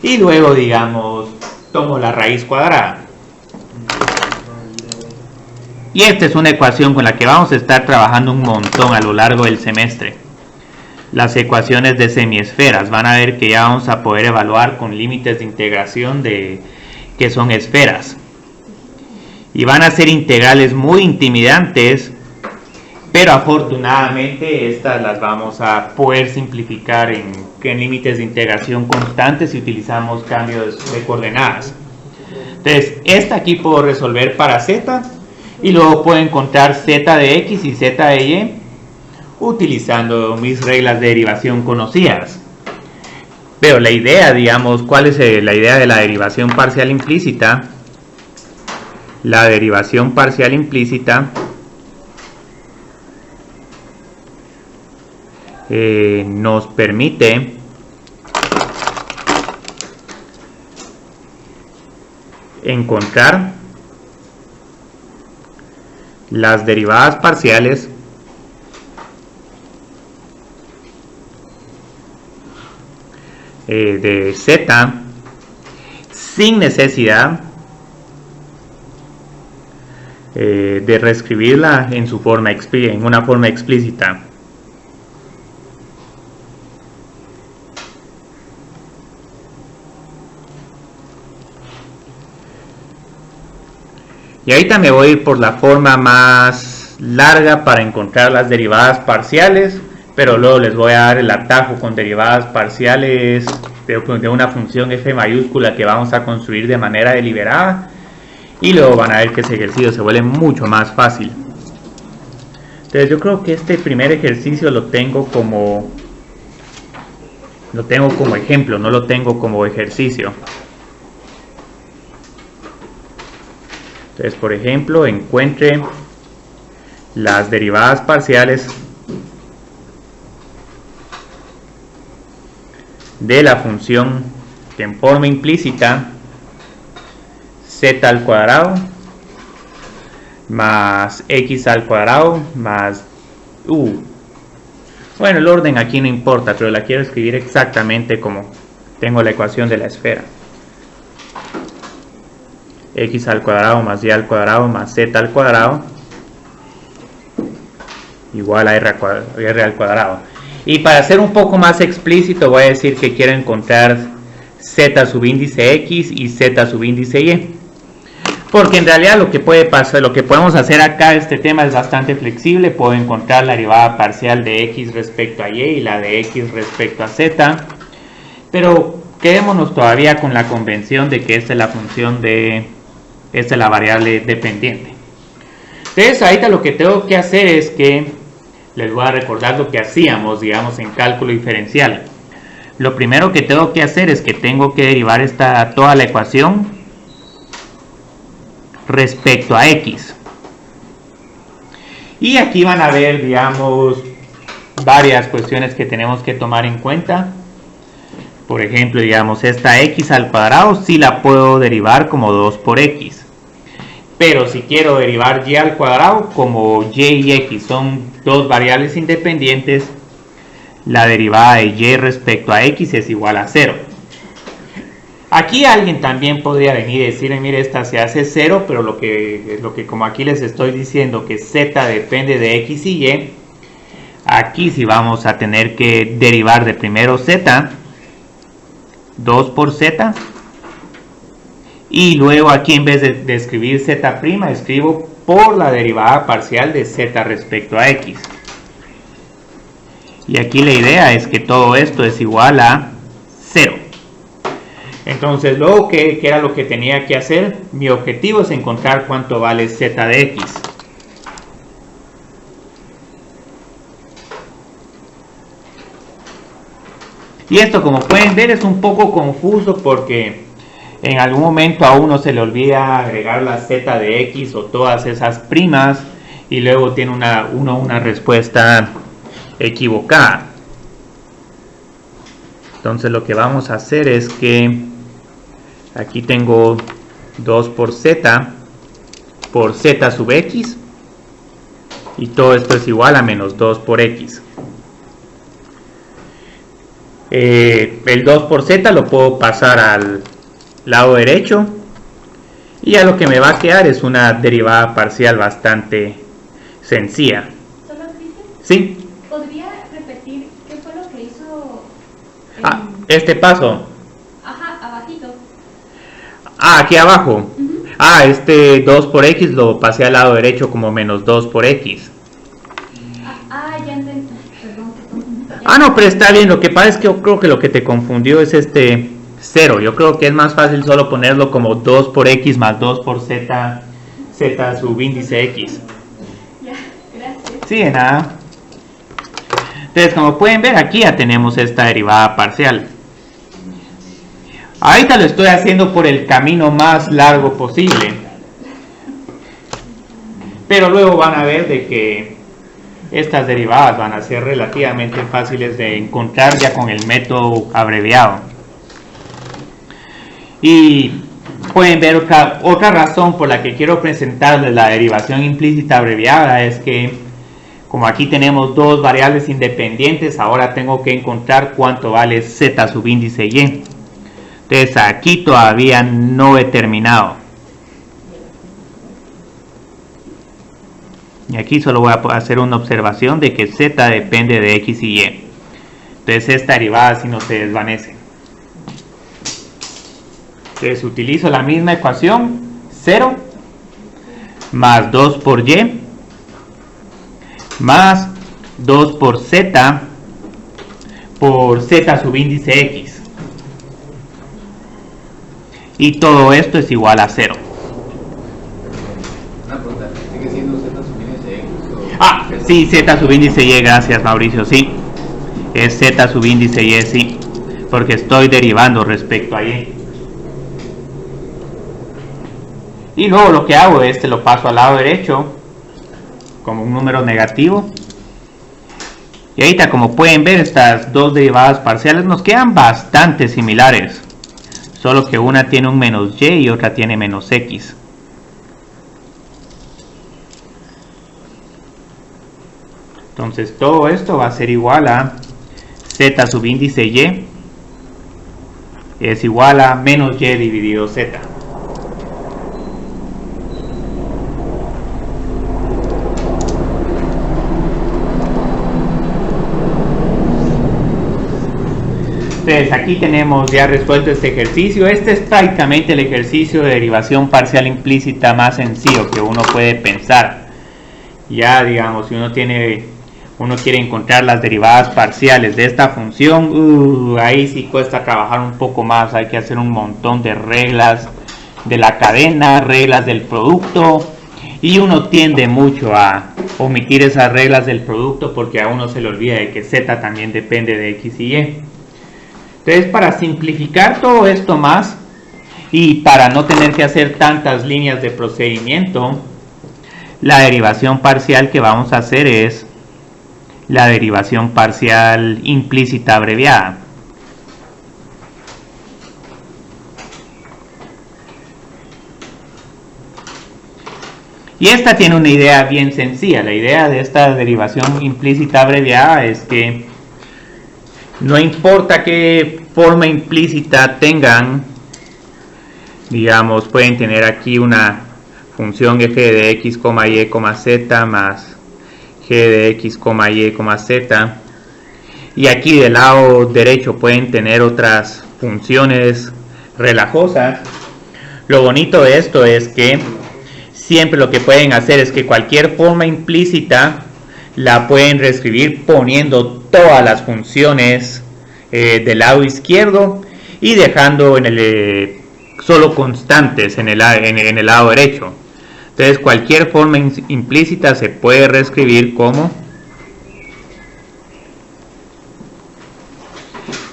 y luego, digamos, tomo la raíz cuadrada. Y esta es una ecuación con la que vamos a estar trabajando un montón a lo largo del semestre. Las ecuaciones de semiesferas. Van a ver que ya vamos a poder evaluar con límites de integración de que son esferas. Y van a ser integrales muy intimidantes, pero afortunadamente estas las vamos a poder simplificar en límites de integración constantes si utilizamos cambios de coordenadas. Entonces, esta aquí puedo resolver para z. Y luego puedo encontrar z de x y z de y utilizando mis reglas de derivación conocidas. Pero la idea, digamos, ¿cuál es la idea de la derivación parcial implícita? La derivación parcial implícita nos permite encontrar las derivadas parciales de z sin necesidad de reescribirla en su forma en una forma explícita. Y ahorita me voy a ir por la forma más larga para encontrar las derivadas parciales, pero luego les voy a dar el atajo con derivadas parciales de una función f mayúscula que vamos a construir de manera deliberada, y luego van a ver que ese ejercicio se vuelve mucho más fácil. Entonces yo creo que este primer ejercicio lo tengo como ejemplo, no lo tengo como ejercicio. Entonces, por ejemplo, encuentre las derivadas parciales de la función que en forma implícita z al cuadrado más x al cuadrado más bueno, el orden aquí no importa, pero la quiero escribir exactamente como tengo la ecuación de la esfera. X al cuadrado más y al cuadrado más z al cuadrado igual a r al cuadrado. Y para ser un poco más explícito voy a decir que quiero encontrar z subíndice x y z subíndice y, porque en realidad lo que puede pasar, lo que podemos hacer acá, este tema es bastante flexible. Puedo encontrar la derivada parcial de x respecto a y la de x respecto a z, pero quedémonos todavía con la convención de que esta es la función de esta es la variable dependiente. Entonces ahorita lo que tengo que hacer es que les voy a recordar lo que hacíamos, digamos, en cálculo diferencial. Lo primero que tengo que hacer es que tengo que derivar toda la ecuación respecto a x. Y aquí van a ver, digamos, varias cuestiones que tenemos que tomar en cuenta. Por ejemplo, digamos, esta x al cuadrado sí la puedo derivar como 2 por x. Pero si quiero derivar y al cuadrado, como y y x son dos variables independientes, la derivada de y respecto a x es igual a 0. Aquí alguien también podría venir y decirle, mire, esta se hace 0, pero lo que como aquí les estoy diciendo que z depende de x y y, aquí sí vamos a tener que derivar de primero z, 2 por z, y luego aquí en vez de escribir z', escribo por la derivada parcial de z respecto a x. Y aquí la idea es que todo esto es igual a 0. Entonces, luego, ¿qué era lo que tenía que hacer? Mi objetivo es encontrar cuánto vale z de x. Y esto, como pueden ver, es un poco confuso porque en algún momento a uno se le olvida agregar la z de x o todas esas primas y luego tiene una respuesta equivocada. Entonces lo que vamos a hacer es que aquí tengo 2 por z sub x y todo esto es igual a menos 2 por x. El 2 por z lo puedo pasar al lado derecho y ya lo que me va a quedar es una derivada parcial bastante sencilla. ¿Solo Cristian? ¿Sí? ¿Podría repetir qué fue lo que hizo? Este paso. Ajá, abajito. Aquí abajo. Este 2 por x lo pasé al lado derecho como menos 2 por x. Ya entendí. Perdón. No, pero está bien. Lo que pasa es que yo creo que lo que te confundió es este 0. Yo creo que es más fácil solo ponerlo como 2 por x más 2 por z, z subíndice x. Ya, gracias. Sí, de nada. Entonces, como pueden ver, aquí ya tenemos esta derivada parcial. Ahorita lo estoy haciendo por el camino más largo posible. Pero luego van a ver de que estas derivadas van a ser relativamente fáciles de encontrar ya con el método abreviado. Y pueden ver otra razón por la que quiero presentarles la derivación implícita abreviada es que como aquí tenemos dos variables independientes, ahora tengo que encontrar cuánto vale z subíndice y. Entonces aquí todavía no he terminado. Y aquí solo voy a hacer una observación de que z depende de x y y. Entonces esta derivada así no se desvanece. Entonces utilizo la misma ecuación, 0 más 2 por y más 2 por z subíndice x. Y todo esto es igual a 0. Una pregunta, ¿sigue siendo z subíndice x? Sí, z subíndice y, gracias Mauricio, sí. Es z subíndice y, sí. Porque estoy derivando respecto a y. Y luego lo que hago es, lo paso al lado derecho como un número negativo. Y ahorita, como pueden ver, estas dos derivadas parciales nos quedan bastante similares. Solo que una tiene un menos y y otra tiene menos x. Entonces todo esto va a ser igual a z subíndice y es igual a menos y dividido z. Entonces aquí tenemos ya resuelto este ejercicio. Este es prácticamente el ejercicio de derivación parcial implícita más sencillo que uno puede pensar. Ya digamos, si uno quiere encontrar las derivadas parciales de esta función, ahí sí cuesta trabajar un poco más. Hay que hacer un montón de reglas de la cadena, reglas del producto, y uno tiende mucho a omitir esas reglas del producto porque a uno se le olvida de que z también depende de x y y. Entonces, para simplificar todo esto más y para no tener que hacer tantas líneas de procedimiento, la derivación parcial que vamos a hacer es la derivación parcial implícita abreviada. Y esta tiene una idea bien sencilla. La idea de esta derivación implícita abreviada es que no importa qué forma implícita tengan, digamos, pueden tener aquí una función f de x, y, z más g de x, y, z, y aquí del lado derecho pueden tener otras funciones relajosas. Lo bonito de esto es que siempre lo que pueden hacer es que cualquier forma implícita la pueden reescribir poniendo todas las funciones del lado izquierdo y dejando en solo constantes en el lado derecho. Entonces cualquier forma implícita se puede reescribir como,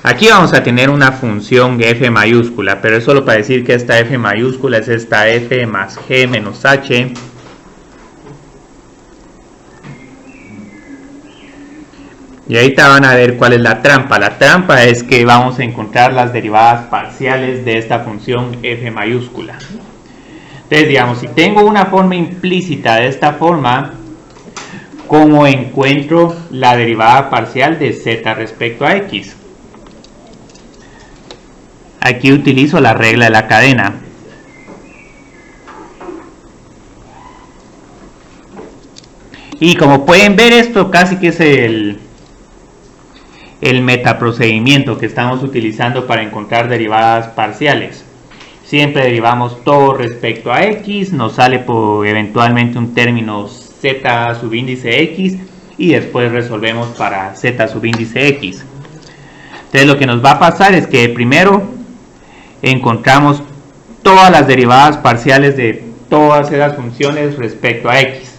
aquí vamos a tener una función f mayúscula, pero es solo para decir que esta f mayúscula es esta f más g menos h. Y ahorita van a ver cuál es la trampa. La trampa es que vamos a encontrar las derivadas parciales de esta función f mayúscula. Entonces, digamos, si tengo una forma implícita de esta forma, ¿cómo encuentro la derivada parcial de z respecto a x? Aquí utilizo la regla de la cadena. Y como pueden ver, esto casi que es el metaprocedimiento que estamos utilizando para encontrar derivadas parciales. Siempre derivamos todo respecto a x, nos sale por eventualmente un término z subíndice x y después resolvemos para z subíndice x. Entonces lo que nos va a pasar es que primero encontramos todas las derivadas parciales de todas esas funciones respecto a x.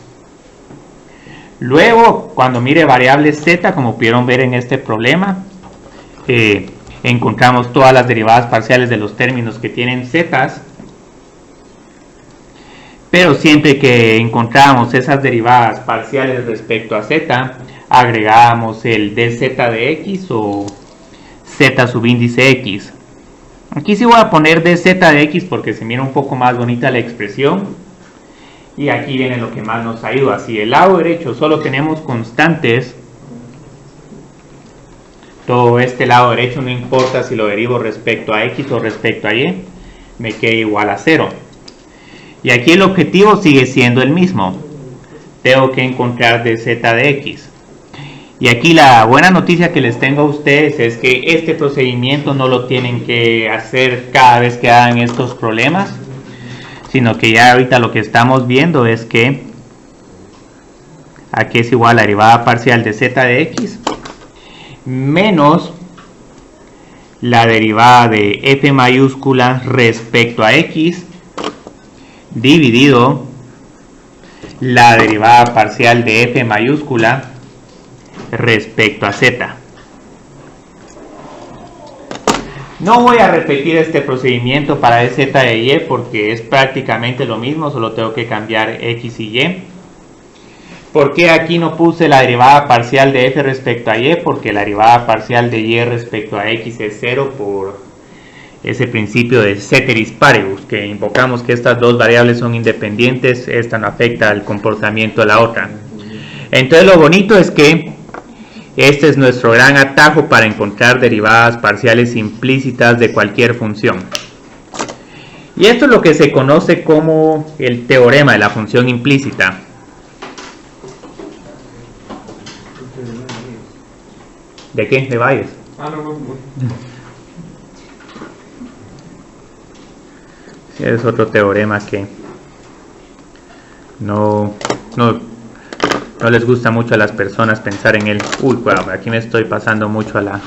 Luego, cuando mire variables z, como pudieron ver en este problema, encontramos todas las derivadas parciales de los términos que tienen z, pero siempre que encontramos esas derivadas parciales respecto a z, agregábamos el dz de x o z subíndice x. Aquí sí voy a poner dz de x porque se mira un poco más bonita la expresión. Y aquí viene lo que más nos ayuda. Si del lado derecho solo tenemos constantes, todo este lado derecho, no importa si lo derivo respecto a x o respecto a y, me queda igual a 0. Y aquí el objetivo sigue siendo el mismo. Tengo que encontrar dz de x. Y aquí la buena noticia que les tengo a ustedes es que este procedimiento no lo tienen que hacer cada vez que hagan estos problemas, sino que ya ahorita lo que estamos viendo es que aquí es igual a la derivada parcial de z de x menos la derivada de f mayúscula respecto a x dividido la derivada parcial de f mayúscula respecto a z. No voy a repetir este procedimiento para z de y porque es prácticamente lo mismo, solo tengo que cambiar x y y. ¿Por qué aquí no puse la derivada parcial de f respecto a y? Porque la derivada parcial de y respecto a x es 0 por ese principio de ceteris paribus, que invocamos que estas dos variables son independientes, esta no afecta al comportamiento de la otra. Entonces lo bonito es que este es nuestro gran atajo para encontrar derivadas parciales implícitas de cualquier función. Y esto es lo que se conoce como el teorema de la función implícita. ¿De qué? ¿De Bayes? Sí, es otro teorema que no les gusta mucho a las personas pensar en él. Uy, wow, aquí me estoy pasando mucho a la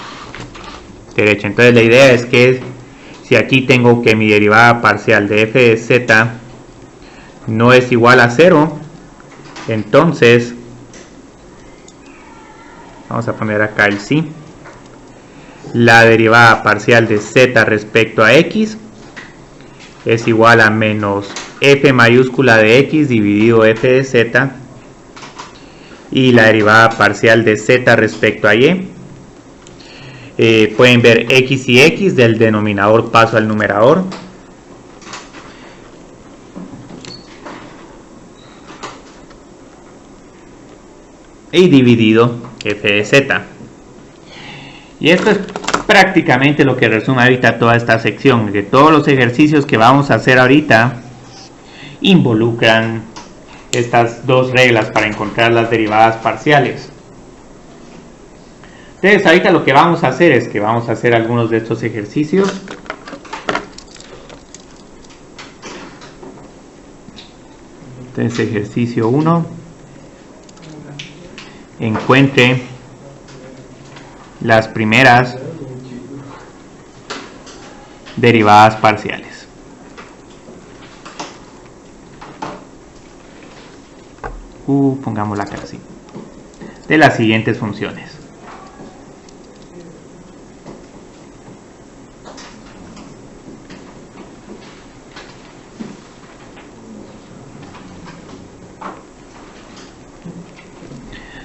derecha. Entonces la idea es que si aquí tengo que mi derivada parcial de f de z no es igual a 0, entonces vamos a poner acá el sí. La derivada parcial de z respecto a x es igual a menos f mayúscula de x dividido f de z, y la derivada parcial de z respecto a y, pueden ver x y x, del denominador paso al numerador, y dividido f de z. Y esto es prácticamente lo que resume ahorita toda esta sección, que todos los ejercicios que vamos a hacer ahorita involucran estas dos reglas para encontrar las derivadas parciales. Entonces ahorita lo que vamos a hacer es que vamos a hacer algunos de estos ejercicios. Entonces ejercicio 1, encuentre las primeras derivadas parciales. Pongamos la cara así, de las siguientes funciones.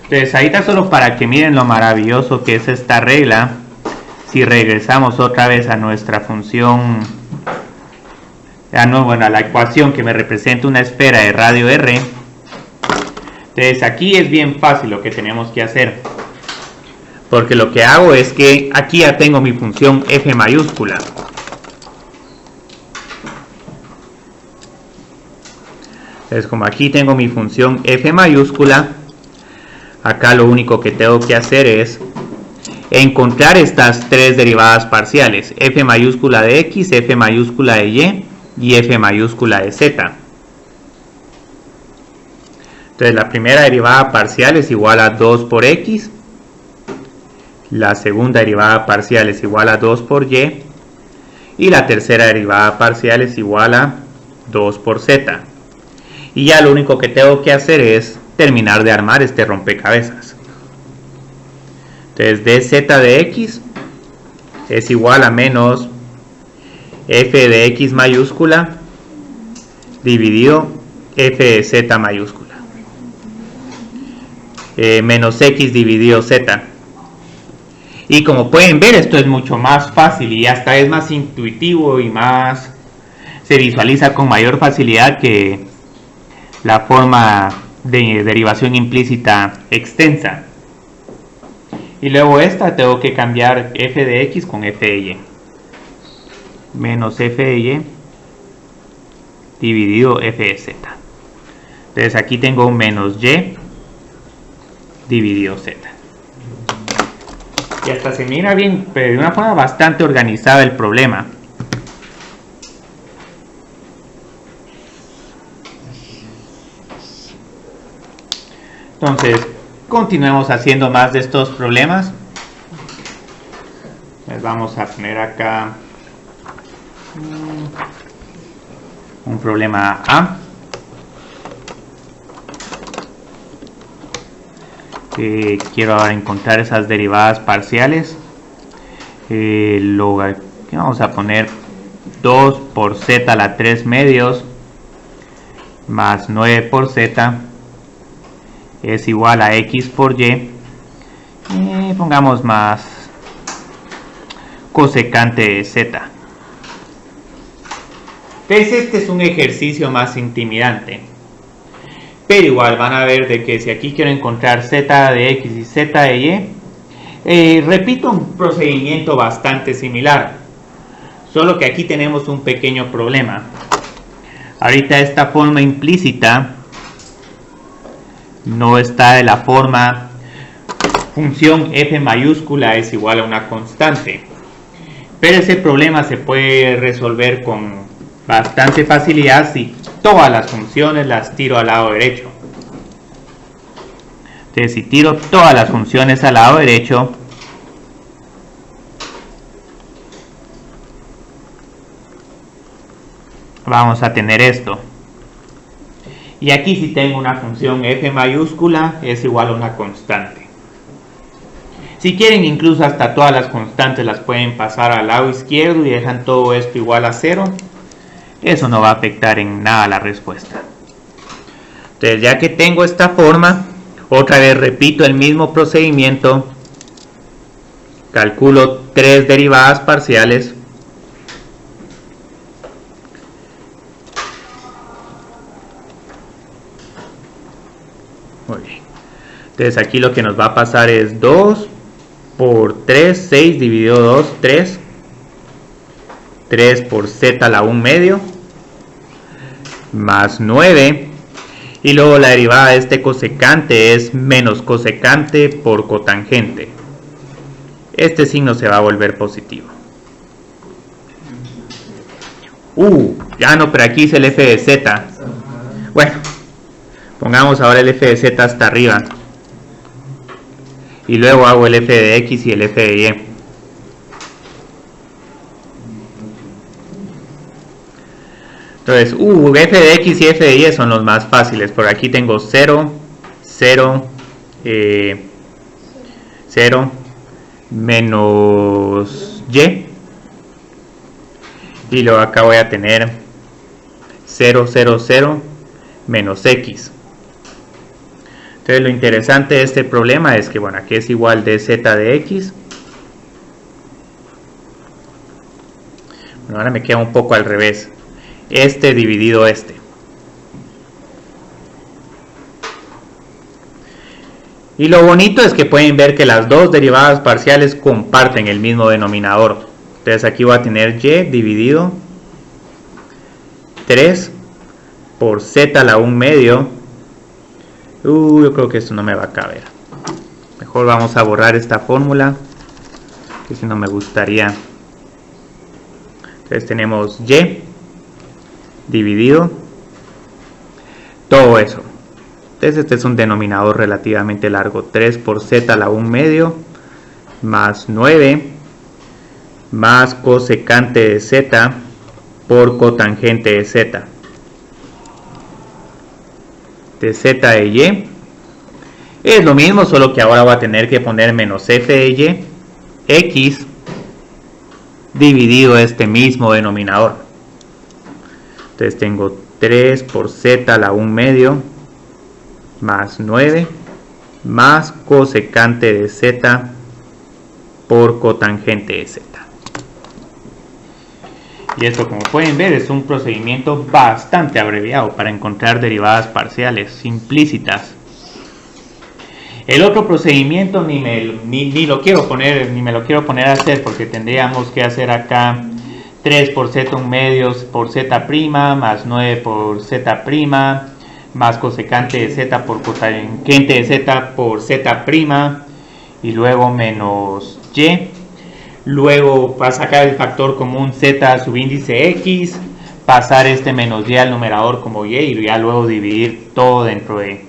Entonces ahorita solo para que miren lo maravilloso que es esta regla, si regresamos otra vez a nuestra función, a la ecuación que me representa una esfera de radio r, Entonces aquí es bien fácil lo que tenemos que hacer, porque lo que hago es que aquí ya tengo mi función f mayúscula. Entonces como aquí tengo mi función f mayúscula, acá lo único que tengo que hacer es encontrar estas tres derivadas parciales, f mayúscula de x, f mayúscula de y f mayúscula de z. Entonces la primera derivada parcial es igual a 2 por x, la segunda derivada parcial es igual a 2 por y la tercera derivada parcial es igual a 2 por z. Y ya lo único que tengo que hacer es terminar de armar este rompecabezas. Entonces dz de x es igual a menos f de x mayúscula dividido f de z mayúscula. Menos x dividido z. Y como pueden ver, esto es mucho más fácil y hasta es más intuitivo y más se visualiza con mayor facilidad que la forma de derivación implícita extensa. Y luego esta tengo que cambiar f de x con f de y. Menos f de y dividido f de z. Entonces aquí tengo un menos y dividido z. Y hasta se mira bien, pero de una forma bastante organizada el problema. Entonces, continuemos haciendo más de estos problemas. Les vamos a poner acá un problema A. Quiero ahora encontrar esas derivadas parciales. Vamos a poner 2 por z a la 3 medios más 9 por z es igual a x por y. Pongamos más cosecante de z. Entonces este es un ejercicio más intimidante. Pero igual van a ver de que si aquí quiero encontrar z de x y z de y, repito un procedimiento bastante similar, solo que aquí tenemos un pequeño problema. Ahorita esta forma implícita no está de la forma función f mayúscula es igual a una constante, pero ese problema se puede resolver con bastante facilidad si todas las funciones las tiro al lado derecho. Entonces si tiro todas las funciones al lado derecho, vamos a tener esto. Y aquí si tengo una función f mayúscula es igual a una constante. Si quieren incluso hasta todas las constantes las pueden pasar al lado izquierdo y dejan todo esto igual a 0. Eso no va a afectar en nada la respuesta. Entonces ya que tengo esta forma, otra vez repito el mismo procedimiento. Calculo 3 derivadas parciales. Muy bien. Entonces aquí lo que nos va a pasar es 2 por 3, 6 dividido 2, 3. 3 por z a la 1 medio más 9 y luego la derivada de este cosecante es menos cosecante por cotangente. Este signo se va a volver positivo. Ya no, pero aquí es el f de z. Bueno, pongamos ahora el f de z hasta arriba y luego hago el f de x y el f de y. Entonces, f de x y f de y son los más fáciles. Por aquí tengo 0, 0, 0, menos y. Y luego acá voy a tener 0, 0, 0, menos x. Entonces lo interesante de este problema es que, bueno, aquí es igual de z de x. Bueno, ahora me queda un poco al revés. Este dividido este. Y lo bonito es que pueden ver que las dos derivadas parciales comparten el mismo denominador. Entonces aquí voy a tener y dividido 3 por z a la 1 medio. Yo creo que esto no me va a caber. Mejor vamos a borrar esta fórmula, que si no me gustaría. Entonces tenemos y dividido todo eso. Entonces este es un denominador relativamente largo. 3 por z a la 1 medio más 9 más cosecante de z por cotangente de z. De z de y es lo mismo, solo que ahora voy a tener que poner menos f de y x dividido este mismo denominador. Entonces tengo 3 por z a la 1 medio más 9 más cosecante de z por cotangente de z. Y esto, como pueden ver, es un procedimiento bastante abreviado para encontrar derivadas parciales implícitas. El otro procedimiento ni me lo quiero poner a hacer, porque tendríamos que hacer acá 3 por z 1 medio por z' más 9 por z' más cosecante de z por cotangente de z por z' y luego menos y. Luego para sacar el factor común z subíndice x, pasar este menos y al numerador como y ya luego dividir todo dentro de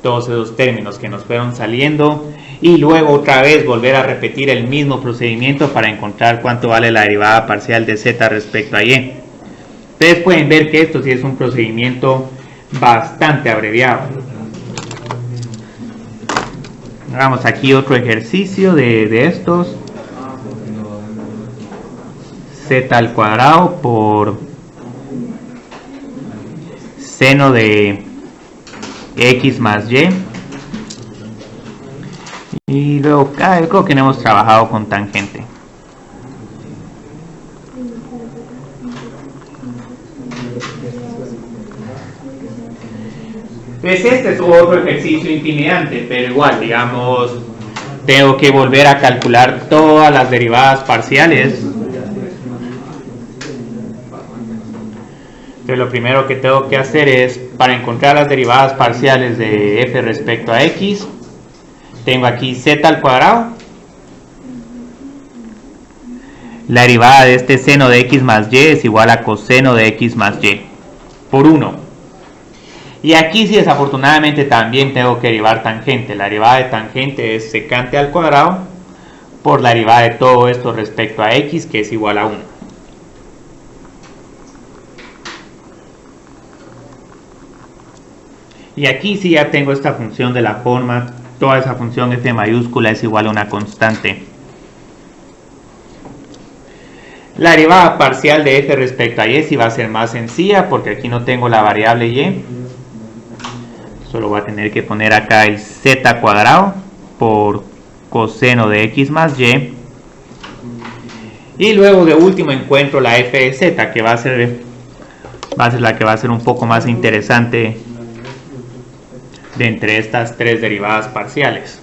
todos esos términos que nos fueron saliendo, y luego otra vez volver a repetir el mismo procedimiento para encontrar cuánto vale la derivada parcial de z respecto a y. Ustedes pueden ver que esto sí es un procedimiento bastante abreviado. Hagamos aquí otro ejercicio de estos. Z al cuadrado por seno de x más y. Y luego creo que no hemos trabajado con tangente. Pues este es otro ejercicio intimidante, pero igual, digamos, tengo que volver a calcular todas las derivadas parciales. Entonces lo primero que tengo que hacer es, para encontrar las derivadas parciales de f respecto a x, tengo aquí z al cuadrado. La derivada de este seno de x más y es igual a coseno de x más y por 1. Y aquí sí, desafortunadamente, también tengo que derivar tangente. La derivada de tangente es secante al cuadrado por la derivada de todo esto respecto a x, que es igual a 1. Y aquí sí ya tengo esta función de la forma, toda esa función f mayúscula es igual a una constante. La derivada parcial de f respecto a y sí va a ser más sencilla, porque aquí no tengo la variable y. Solo voy a tener que poner acá el z cuadrado por coseno de x más y. Y luego de último encuentro la f de z, que va a ser la que va a ser un poco más interesante de entre estas tres derivadas parciales.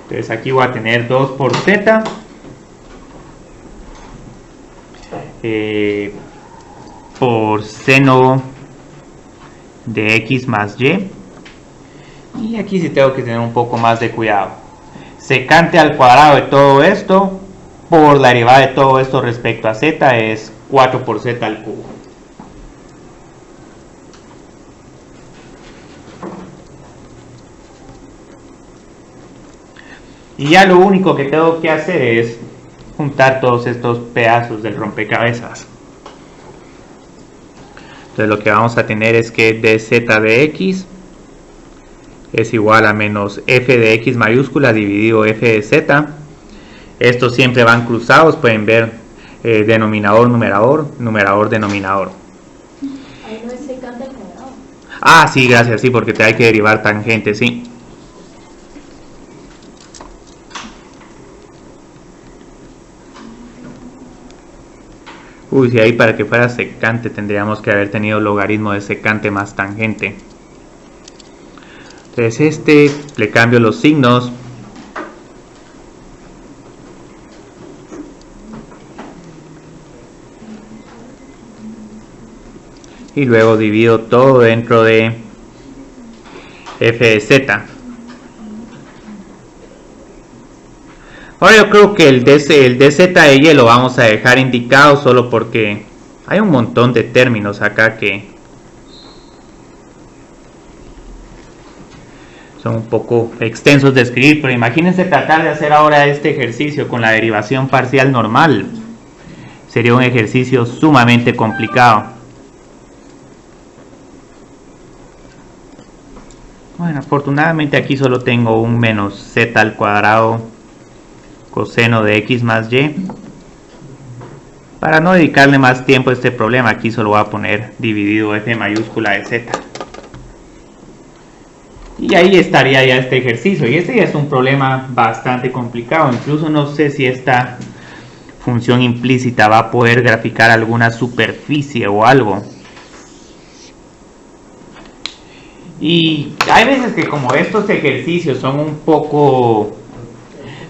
Entonces aquí voy a tener 2 por z por seno de x más y. Y aquí sí tengo que tener un poco más de cuidado. Secante al cuadrado de todo esto por la derivada de todo esto respecto a z es 4 por z al cubo. Y ya lo único que tengo que hacer es juntar todos estos pedazos del rompecabezas. Entonces lo que vamos a tener es que dz de x es igual a menos f de x mayúscula dividido f de z. Estos siempre van cruzados, pueden ver denominador, numerador, numerador, denominador. Ahí no es secante al cuadrado. Ah, sí, gracias, sí, porque te hay que derivar tangente, sí. Uy, si ahí para que fuera secante tendríamos que haber tenido logaritmo de secante más tangente. Entonces le cambio los signos. Y luego divido todo dentro de f de z. Ahora yo creo que el dz de y lo vamos a dejar indicado solo porque hay un montón de términos acá que son un poco extensos de escribir, pero imagínense tratar de hacer ahora este ejercicio con la derivación parcial normal. Sería un ejercicio sumamente complicado. Bueno, afortunadamente aquí solo tengo un menos z al cuadrado coseno de x más y. Para no dedicarle más tiempo a este problema, aquí solo voy a poner dividido f mayúscula de z. Y ahí estaría ya este ejercicio. Y este ya es un problema bastante complicado. Incluso no sé si esta función implícita va a poder graficar alguna superficie o algo. Y hay veces que como estos ejercicios son un poco,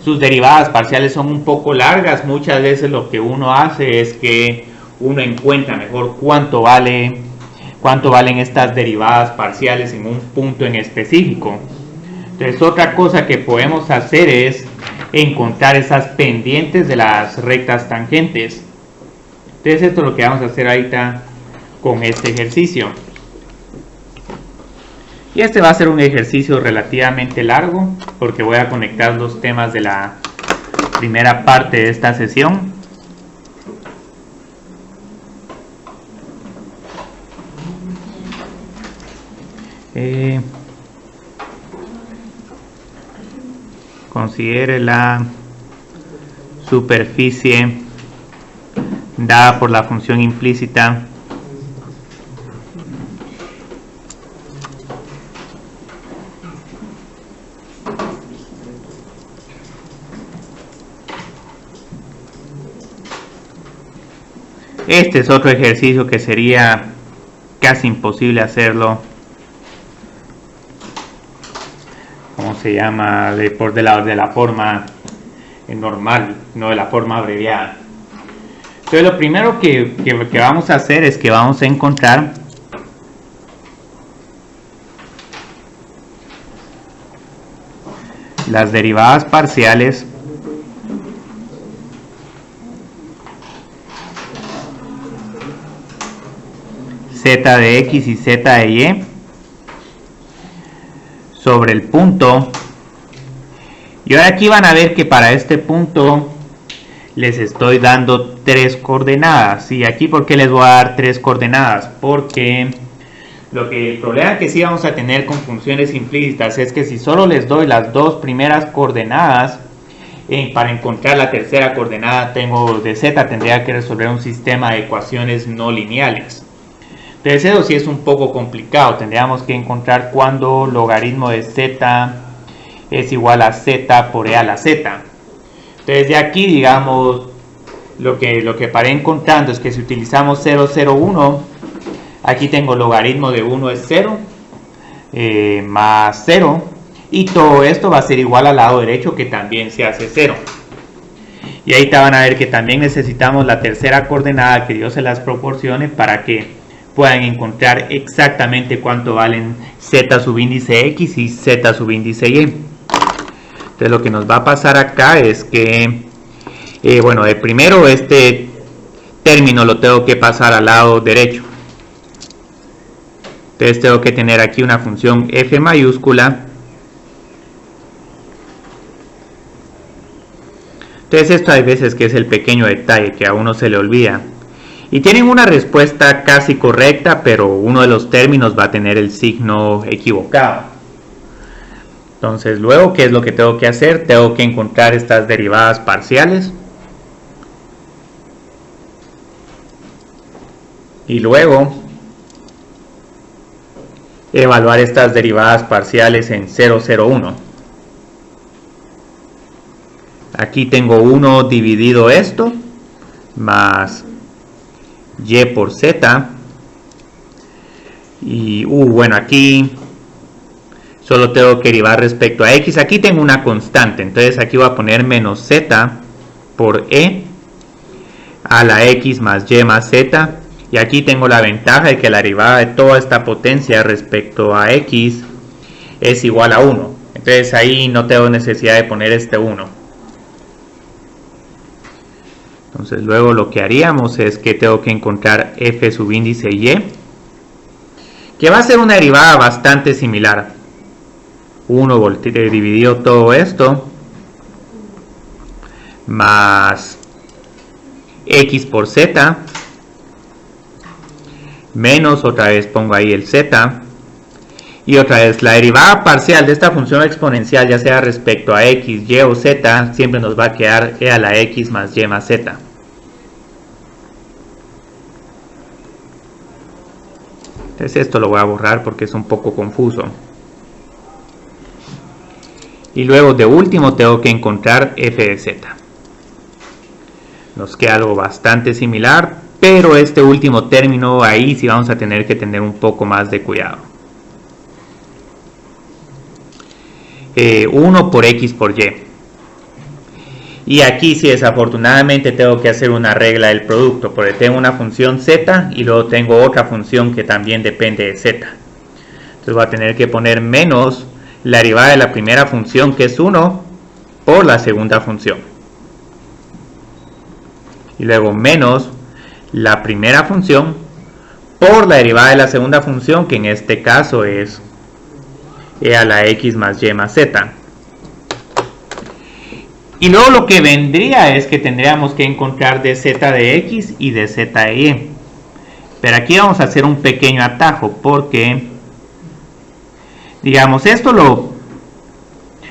sus derivadas parciales son un poco largas, muchas veces lo que uno hace es que uno encuentra mejor cuánto valen estas derivadas parciales en un punto en específico. Entonces otra cosa que podemos hacer es encontrar esas pendientes de las rectas tangentes. Entonces esto es lo que vamos a hacer ahorita con este ejercicio. Y este va a ser un ejercicio relativamente largo porque voy a conectar los temas de la primera parte de esta sesión. Considere la superficie dada por la función implícita Este es otro ejercicio que sería casi imposible hacerlo, ¿cómo se llama? De la forma normal, no de la forma abreviada. Entonces lo primero que vamos a hacer es que vamos a encontrar las derivadas parciales z de x y z de y sobre el punto. Y ahora aquí van a ver que para este punto les estoy dando 3 coordenadas. Y aquí, ¿por qué les voy a dar 3 coordenadas? Porque el problema que sí vamos a tener con funciones implícitas es que si solo les doy las 2 primeras coordenadas, para encontrar la tercera coordenada de z tendría que resolver un sistema de ecuaciones no lineales. Entonces eso sí es un poco complicado. Tendríamos que encontrar cuándo logaritmo de z es igual a z por e a la z. Entonces de aquí, digamos, lo que paré encontrando es que si utilizamos 0, 0, 1, aquí tengo logaritmo de 1 es 0, más 0, y todo esto va a ser igual al lado derecho, que también se hace 0. Y ahí te van a ver que también necesitamos la tercera coordenada, que Dios se las proporcione para que puedan encontrar exactamente cuánto valen z subíndice x y z subíndice y. Entonces lo que nos va a pasar acá es que, bueno, de primero este término lo tengo que pasar al lado derecho. Entonces tengo que tener aquí una función f mayúscula. Entonces esto hay veces que es el pequeño detalle que a uno se le olvida. Y tienen una respuesta casi correcta, pero uno de los términos va a tener el signo equivocado. Entonces, luego, ¿qué es lo que tengo que hacer? Tengo que encontrar estas derivadas parciales. Y luego, evaluar estas derivadas parciales en 0, 0, 1. Aquí tengo 1 dividido esto, más y por z. Y bueno, aquí solo tengo que derivar respecto a x. Aquí tengo una constante, entonces aquí voy a poner menos z por e a la x más y más z. Y aquí tengo la ventaja de que la derivada de toda esta potencia respecto a x es igual a 1. Entonces ahí no tengo necesidad de poner este 1. Entonces luego lo que haríamos es que tengo que encontrar f subíndice y, que va a ser una derivada bastante similar. 1 dividido todo esto más x por z menos, otra vez pongo ahí el z, y otra vez la derivada parcial de esta función exponencial, ya sea respecto a x, y o z, siempre nos va a quedar e a la x más y más z. Entonces esto lo voy a borrar porque es un poco confuso. Y luego de último tengo que encontrar f de z. Nos queda algo bastante similar, pero este último término ahí sí vamos a tener que tener un poco más de cuidado. 1 por x por y. Y aquí sí desafortunadamente tengo que hacer una regla del producto, porque tengo una función z y luego tengo otra función que también depende de z. Entonces voy a tener que poner menos la derivada de la primera función, que es 1, por la segunda función. Y luego menos la primera función por la derivada de la segunda función, que en este caso es e a la x más y más z. Y luego lo que vendría es que tendríamos que encontrar de z de x y de z de y. Pero aquí vamos a hacer un pequeño atajo, porque digamos esto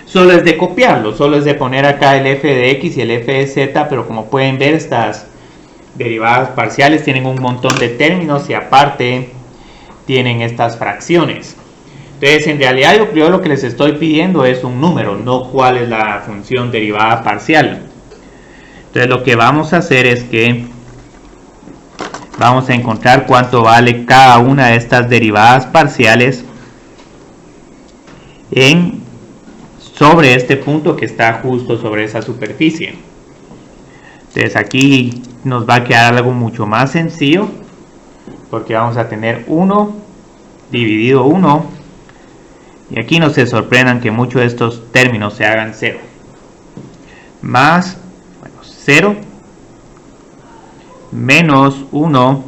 solo es de copiarlo, solo es de poner acá el f de x y el f de z, pero como pueden ver estas derivadas parciales tienen un montón de términos y aparte tienen estas fracciones. Entonces en realidad yo lo que les estoy pidiendo es un número, no cuál es la función derivada parcial. Entonces lo que vamos a hacer es que vamos a encontrar cuánto vale cada una de estas derivadas parciales sobre este punto que está justo sobre esa superficie. Entonces aquí nos va a quedar algo mucho más sencillo, porque vamos a tener 1 dividido 1, y aquí no se sorprendan que muchos de estos términos se hagan 0, más 0 menos 1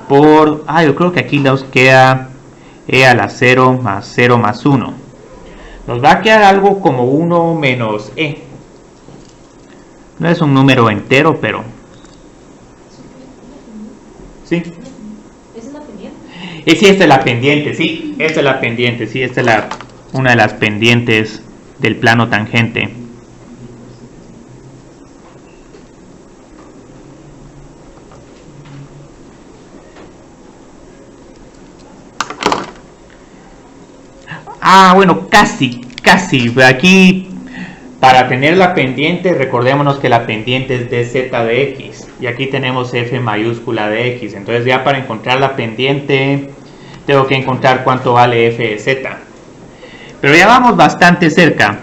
por, yo creo que aquí nos queda e a la 0 más 1. Nos va a quedar algo como 1 menos e. No es un número entero, pero sí. ¿Esa es la pendiente? Sí, esta es la pendiente, sí. Esta es la pendiente, sí. Esta es una de las pendientes del plano tangente. Bueno, casi. Aquí, para tener la pendiente, recordémonos que la pendiente es dz de x. Y aquí tenemos f mayúscula de x. Entonces ya para encontrar la pendiente, tengo que encontrar cuánto vale f de z. Pero ya vamos bastante cerca.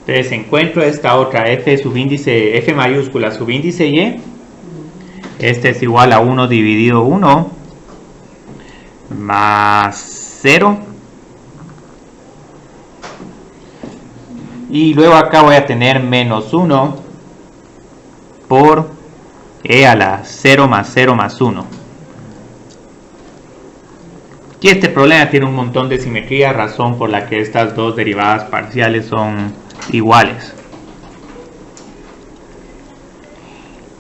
Entonces encuentro esta otra f mayúscula subíndice y. Este es igual a 1 dividido 1 más 0. Y luego acá voy a tener menos 1 por e a la 0 más 0 más 1. Y este problema tiene un montón de simetría, razón por la que estas dos derivadas parciales son iguales.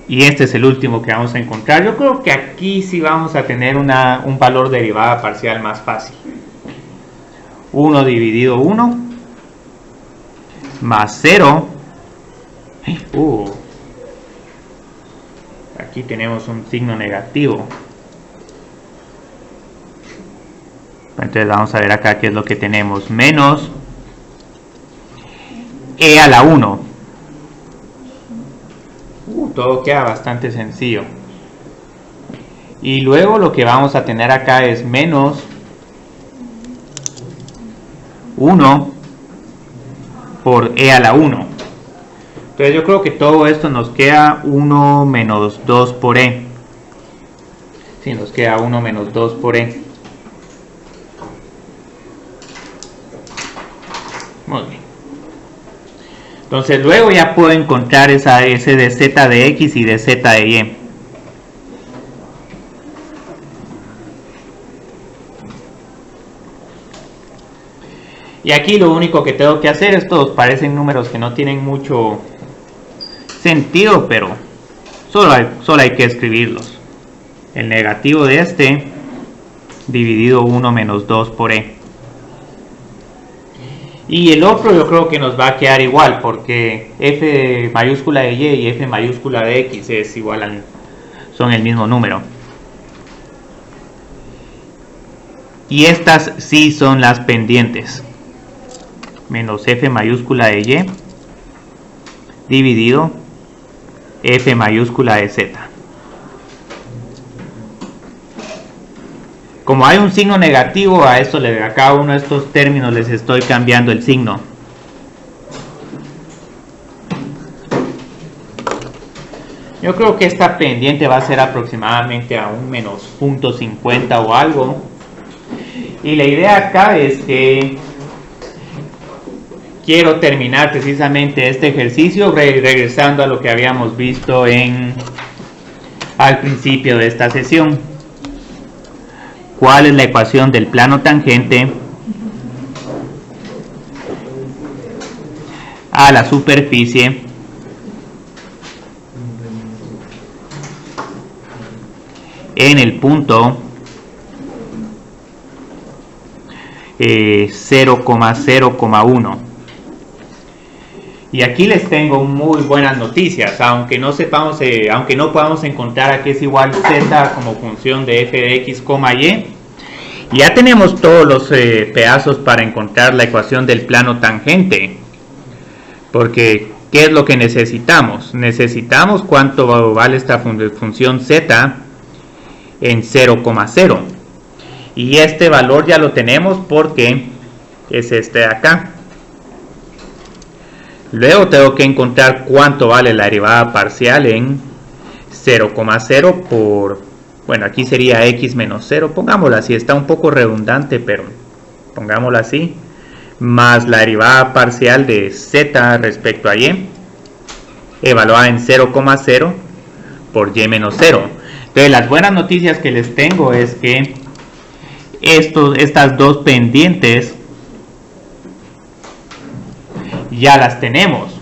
Y este es el último que vamos a encontrar. Yo creo que aquí sí vamos a tener un valor de derivada parcial más fácil. 1 dividido 1 más 0. Aquí tenemos un signo negativo. Entonces vamos a ver acá qué es lo que tenemos. Menos e a la 1. Todo queda bastante sencillo. Y luego lo que vamos a tener acá es menos 1 por e a la 1. Entonces yo creo que todo esto nos queda 1 menos 2 por e. Sí, nos queda 1 menos 2 por e. Muy bien. Entonces luego ya puedo encontrar ese de z de x y de z de y. Y aquí lo único que tengo que hacer, estos parecen números que no tienen mucho sentido, pero solo hay que escribirlos. El negativo de este dividido 1 menos 2 por e. Y el otro yo creo que nos va a quedar igual, porque f mayúscula de y y f mayúscula de x es igual son el mismo número. Y estas sí son las pendientes. Menos f mayúscula de y dividido f mayúscula de z. Como hay un signo negativo, a cada uno de estos términos les estoy cambiando el signo. Yo creo que esta pendiente va a ser aproximadamente a un menos 0.50 o algo. Y la idea acá es que quiero terminar precisamente este ejercicio regresando a lo que habíamos visto al principio de esta sesión. ¿Cuál es la ecuación del plano tangente a la superficie en el punto 0,0,1? Y aquí les tengo muy buenas noticias, aunque no podamos encontrar a qué es igual z como función de f de x, y. Ya tenemos todos los pedazos para encontrar la ecuación del plano tangente. Porque, ¿qué es lo que necesitamos? Necesitamos cuánto vale esta función z en 0,0. Y este valor ya lo tenemos porque es este de acá. Luego tengo que encontrar cuánto vale la derivada parcial en 0,0 por, bueno, aquí sería x menos 0, pongámoslo así, está un poco redundante, pero pongámoslo así, más la derivada parcial de z respecto a y, evaluada en 0,0 por y menos 0. Entonces las buenas noticias que les tengo es que estas dos pendientes ya las tenemos.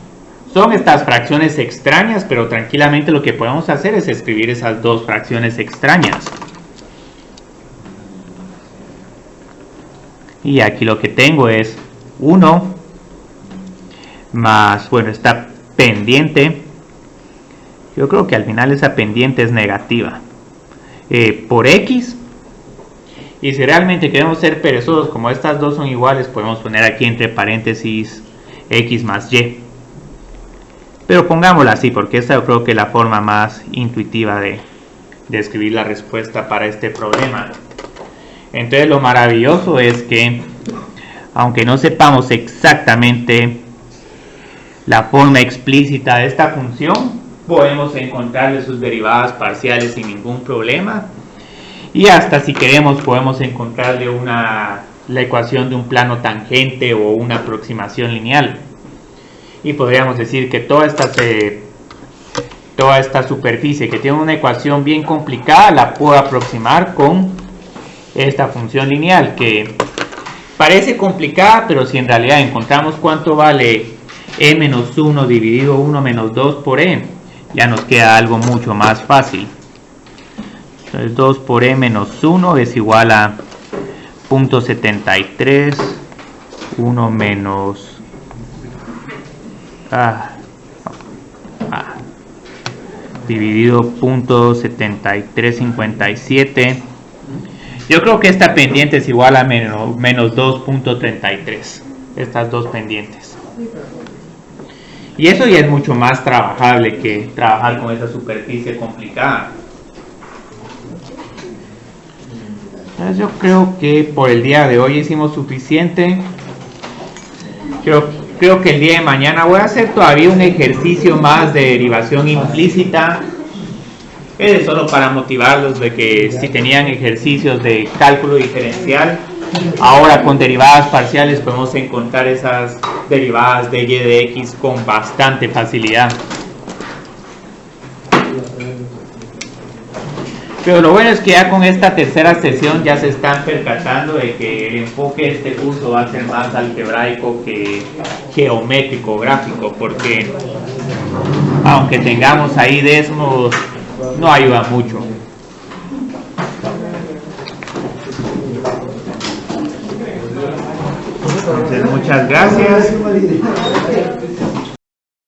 Son estas fracciones extrañas, pero tranquilamente lo que podemos hacer es escribir esas dos fracciones extrañas. Y aquí lo que tengo es 1 más, bueno, esta pendiente. Yo creo que al final esa pendiente es negativa. Por x. Y si realmente queremos ser perezosos, como estas dos son iguales, podemos poner aquí entre paréntesis x más y. Pero pongámosla así, porque esta yo creo que es la forma más intuitiva de escribir la respuesta para este problema. Entonces lo maravilloso es que, aunque no sepamos exactamente la forma explícita de esta función, podemos encontrarle sus derivadas parciales sin ningún problema. Y hasta si queremos podemos encontrarle la ecuación de un plano tangente o una aproximación lineal. Y podríamos decir que toda esta superficie que tiene una ecuación bien complicada la puedo aproximar con esta función lineal, que parece complicada, pero si en realidad encontramos cuánto vale e menos 1 dividido 1 menos 2 por e, ya nos queda algo mucho más fácil. Entonces 2 por e menos 1 es igual a 0.73, 1 menos dividido 0.7357. Yo creo que esta pendiente es igual a menos 2.33. Estas dos pendientes. Y eso ya es mucho más trabajable que trabajar con esa superficie complicada. Entonces yo creo que por el día de hoy hicimos suficiente. Creo que el día de mañana voy a hacer todavía un ejercicio más de derivación implícita. Es solo para motivarlos de que si tenían ejercicios de cálculo diferencial, ahora con derivadas parciales podemos encontrar esas derivadas de y de x con bastante facilidad. Pero lo bueno es que ya con esta tercera sesión ya se están percatando de que el enfoque de este curso va a ser más algebraico que geométrico, gráfico, porque aunque tengamos ahí desmos, no ayuda mucho. Entonces, muchas gracias.